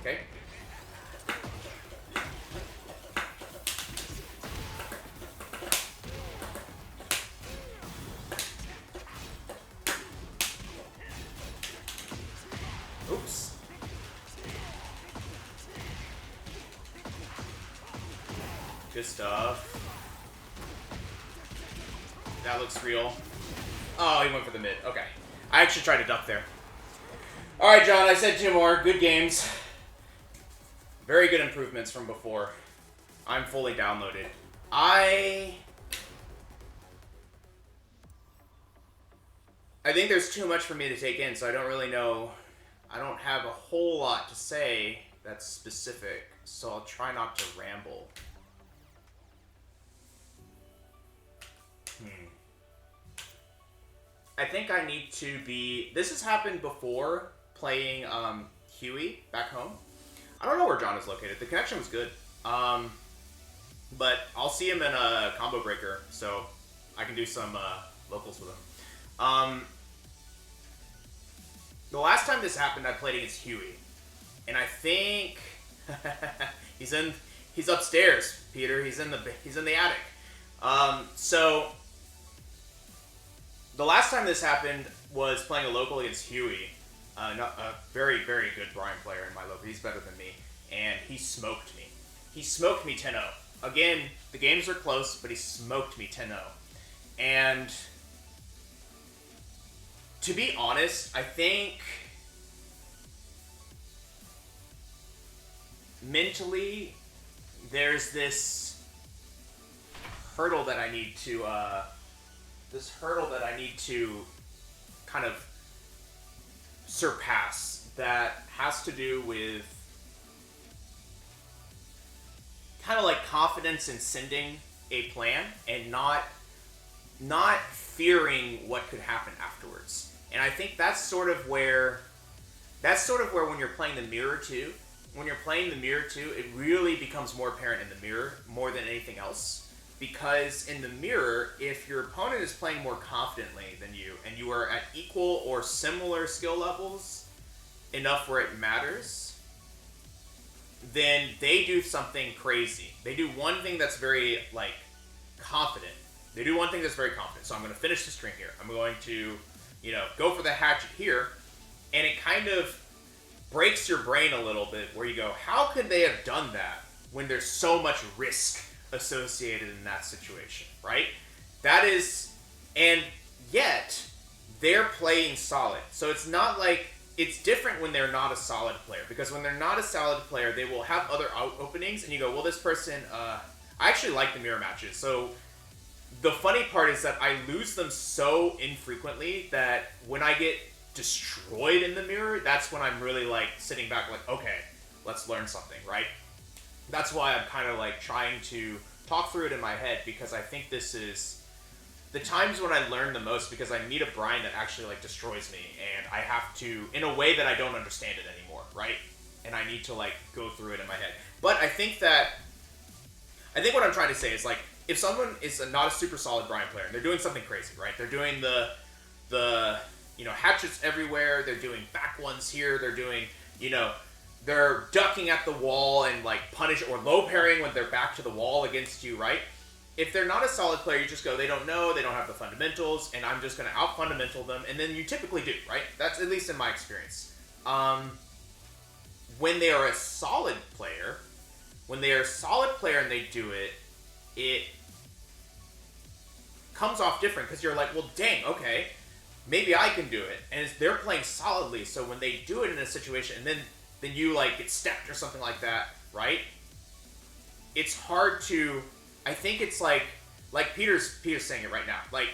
[SPEAKER 1] Okay. Oops. Good stuff. That looks real. Oh, he went for the mid. Okay. I actually tried to duck there. Alright, John, I said 2 more. Good games. Very good improvements from before. I'm fully downloaded. I think there's too much for me to take in, so I don't really know. I don't have a whole lot to say that's specific, so I'll try not to ramble. I think I need to be... This has happened before, playing Huey back home. I don't know where John is located. The connection was good. But I'll see him in a combo breaker, so I can do some locals with him. The last time this happened, I played against Huey. And I think... he's upstairs, Peter. He's in the attic. So... The last time this happened was playing a local against Huey. A very, very good Bryan player in my local. He's better than me. And he smoked me. He smoked me 10-0. Again, the games are close, but he smoked me 10-0. And to be honest, I think mentally, there's this hurdle that I need to kind of surpass that has to do with kind of like confidence in sending a plan and not fearing what could happen afterwards. And I think that's sort of where when you're playing the mirror too, it really becomes more apparent in the mirror more than anything else. Because in the mirror, if your opponent is playing more confidently than you, and you are at equal or similar skill levels enough where it matters, then they do something crazy. They do one thing that's very, like, confident. So I'm going to finish the string here. I'm going to, go for the hatchet here. And it kind of breaks your brain a little bit where you go, how could they have done that when there's so much risk associated in that situation, right? And yet they're playing solid. So it's not like, it's different when they're not a solid player, because when they're not a solid player, they will have other openings, and you go, well, this person, I actually like the mirror matches. So the funny part is that I lose them so infrequently that when I get destroyed in the mirror, that's when I'm really like sitting back like, okay, let's learn something, right? That's why I'm kind of like trying to talk through it in my head, because I think this is the times when I learn the most, because I meet a Bryan that actually like destroys me, and I have to, in a way that I don't understand it anymore, right? And I need to like go through it in my head. But I think what I'm trying to say is like, if someone is not a super solid Bryan player and they're doing something crazy, right? They're doing the hatchets everywhere. They're doing back ones here. They're doing, they're ducking at the wall and like punish or low parrying when they're back to the wall against you, right? If they're not a solid player, you just go, they don't know, they don't have the fundamentals, and I'm just going to out-fundamental them, and then you typically do, right? That's at least in my experience. When they are a solid player, and they do it, it comes off different, because you're like, well, dang, okay, maybe I can do it. And they're playing solidly, so when they do it in a situation, and then you like get stepped or something like that, right? It's hard to, I think it's like Peter's saying it right now, like,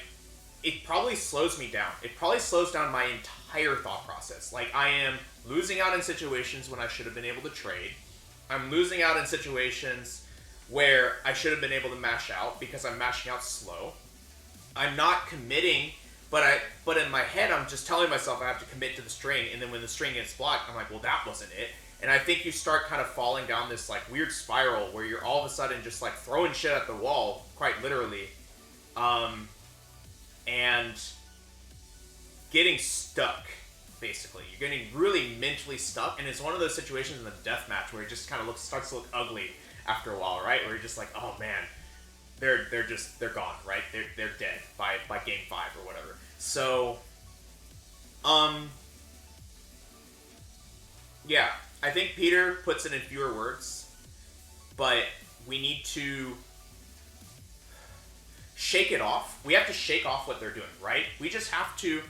[SPEAKER 1] it probably slows me down. It probably slows down my entire thought process. Like, I am losing out in situations when I should have been able to trade. I'm losing out in situations where I should have been able to mash out because I'm mashing out slow. I'm not committing, but in my head I'm just telling myself I have to commit to the string, and then when the string gets blocked, I'm like, well, that wasn't it. And I think you start kind of falling down this like weird spiral where you're all of a sudden just like throwing shit at the wall, quite literally, and getting stuck. Basically, you're getting really mentally stuck, and it's one of those situations in the death match where it just kind of starts to look ugly after a while, right? Where you're just like, oh man, they're gone, right? They're dead by game 5 or whatever. So, yeah, I think Peter puts it in fewer words, but we need to shake it off. We have to shake off what they're doing, right? We just have to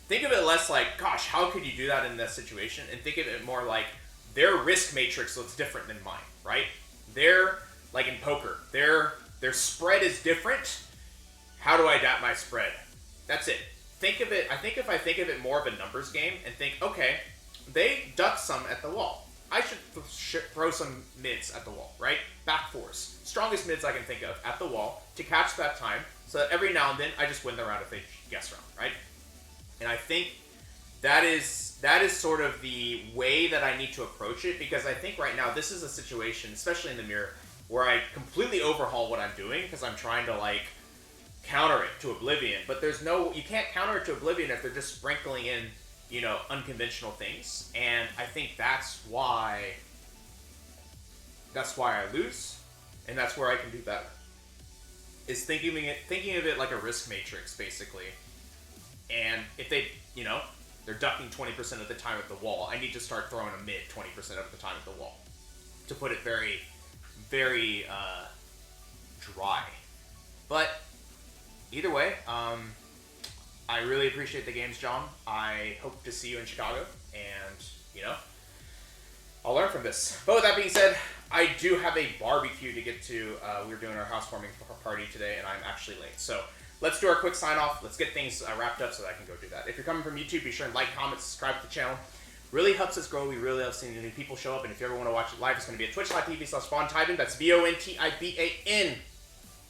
[SPEAKER 1] think of it less like, gosh, how could you do that in that situation? And think of it more like their risk matrix looks different than mine, right? They're, like in poker, their spread is different. How do I adapt my spread? That's it. Think of it, I think if I think of it more of a numbers game and think, okay, they ducked some at the wall. I should throw some mids at the wall, right? Back fours. Strongest mids I can think of at the wall to catch that time, so that every now and then I just win the round if they guess round, right? And I think that is sort of the way that I need to approach it, because I think right now this is a situation, especially in the mirror, where I completely overhaul what I'm doing because I'm trying to like counter it to oblivion. But you can't counter it to oblivion if they're just sprinkling in, unconventional things. And I think that's why I lose, and that's where I can do better. Is thinking of it like a risk matrix, basically. And if they're ducking 20% of the time at the wall, I need to start throwing a mid 20% of the time at the wall. To put it very, very dry. But either way, I really appreciate the games, John. I hope to see you in Chicago, and, I'll learn from this. But with that being said, I do have a barbecue to get to. We're doing our housewarming party today, and I'm actually late. So let's do our quick sign off. Let's get things wrapped up so that I can go do that. If you're coming from YouTube, be sure and like, comment, subscribe to the channel. Really helps us grow. We really love seeing new people show up. And if you ever want to watch it live, it's going to be at twitch.tv/VonTiban. That's VONTIBAN.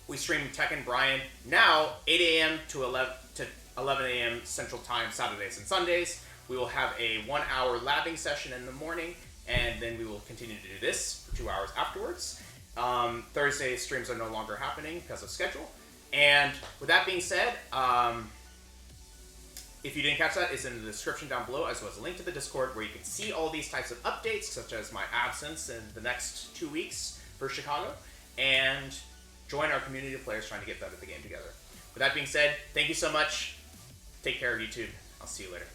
[SPEAKER 1] We stream Tekken, Bryan now 8 a.m. to 11 a.m. Central Time, Saturdays and Sundays. We will have a 1-hour labbing session in the morning, and then we will continue to do this for 2 hours afterwards. Thursday streams are no longer happening because of schedule. And with that being said, if you didn't catch that, it's in the description down below, as well as a link to the Discord where you can see all these types of updates, such as my absence in the next 2 weeks for Chicago, and join our community of players trying to get better at the game together. With that being said, thank you so much. Take care of YouTube. I'll see you later.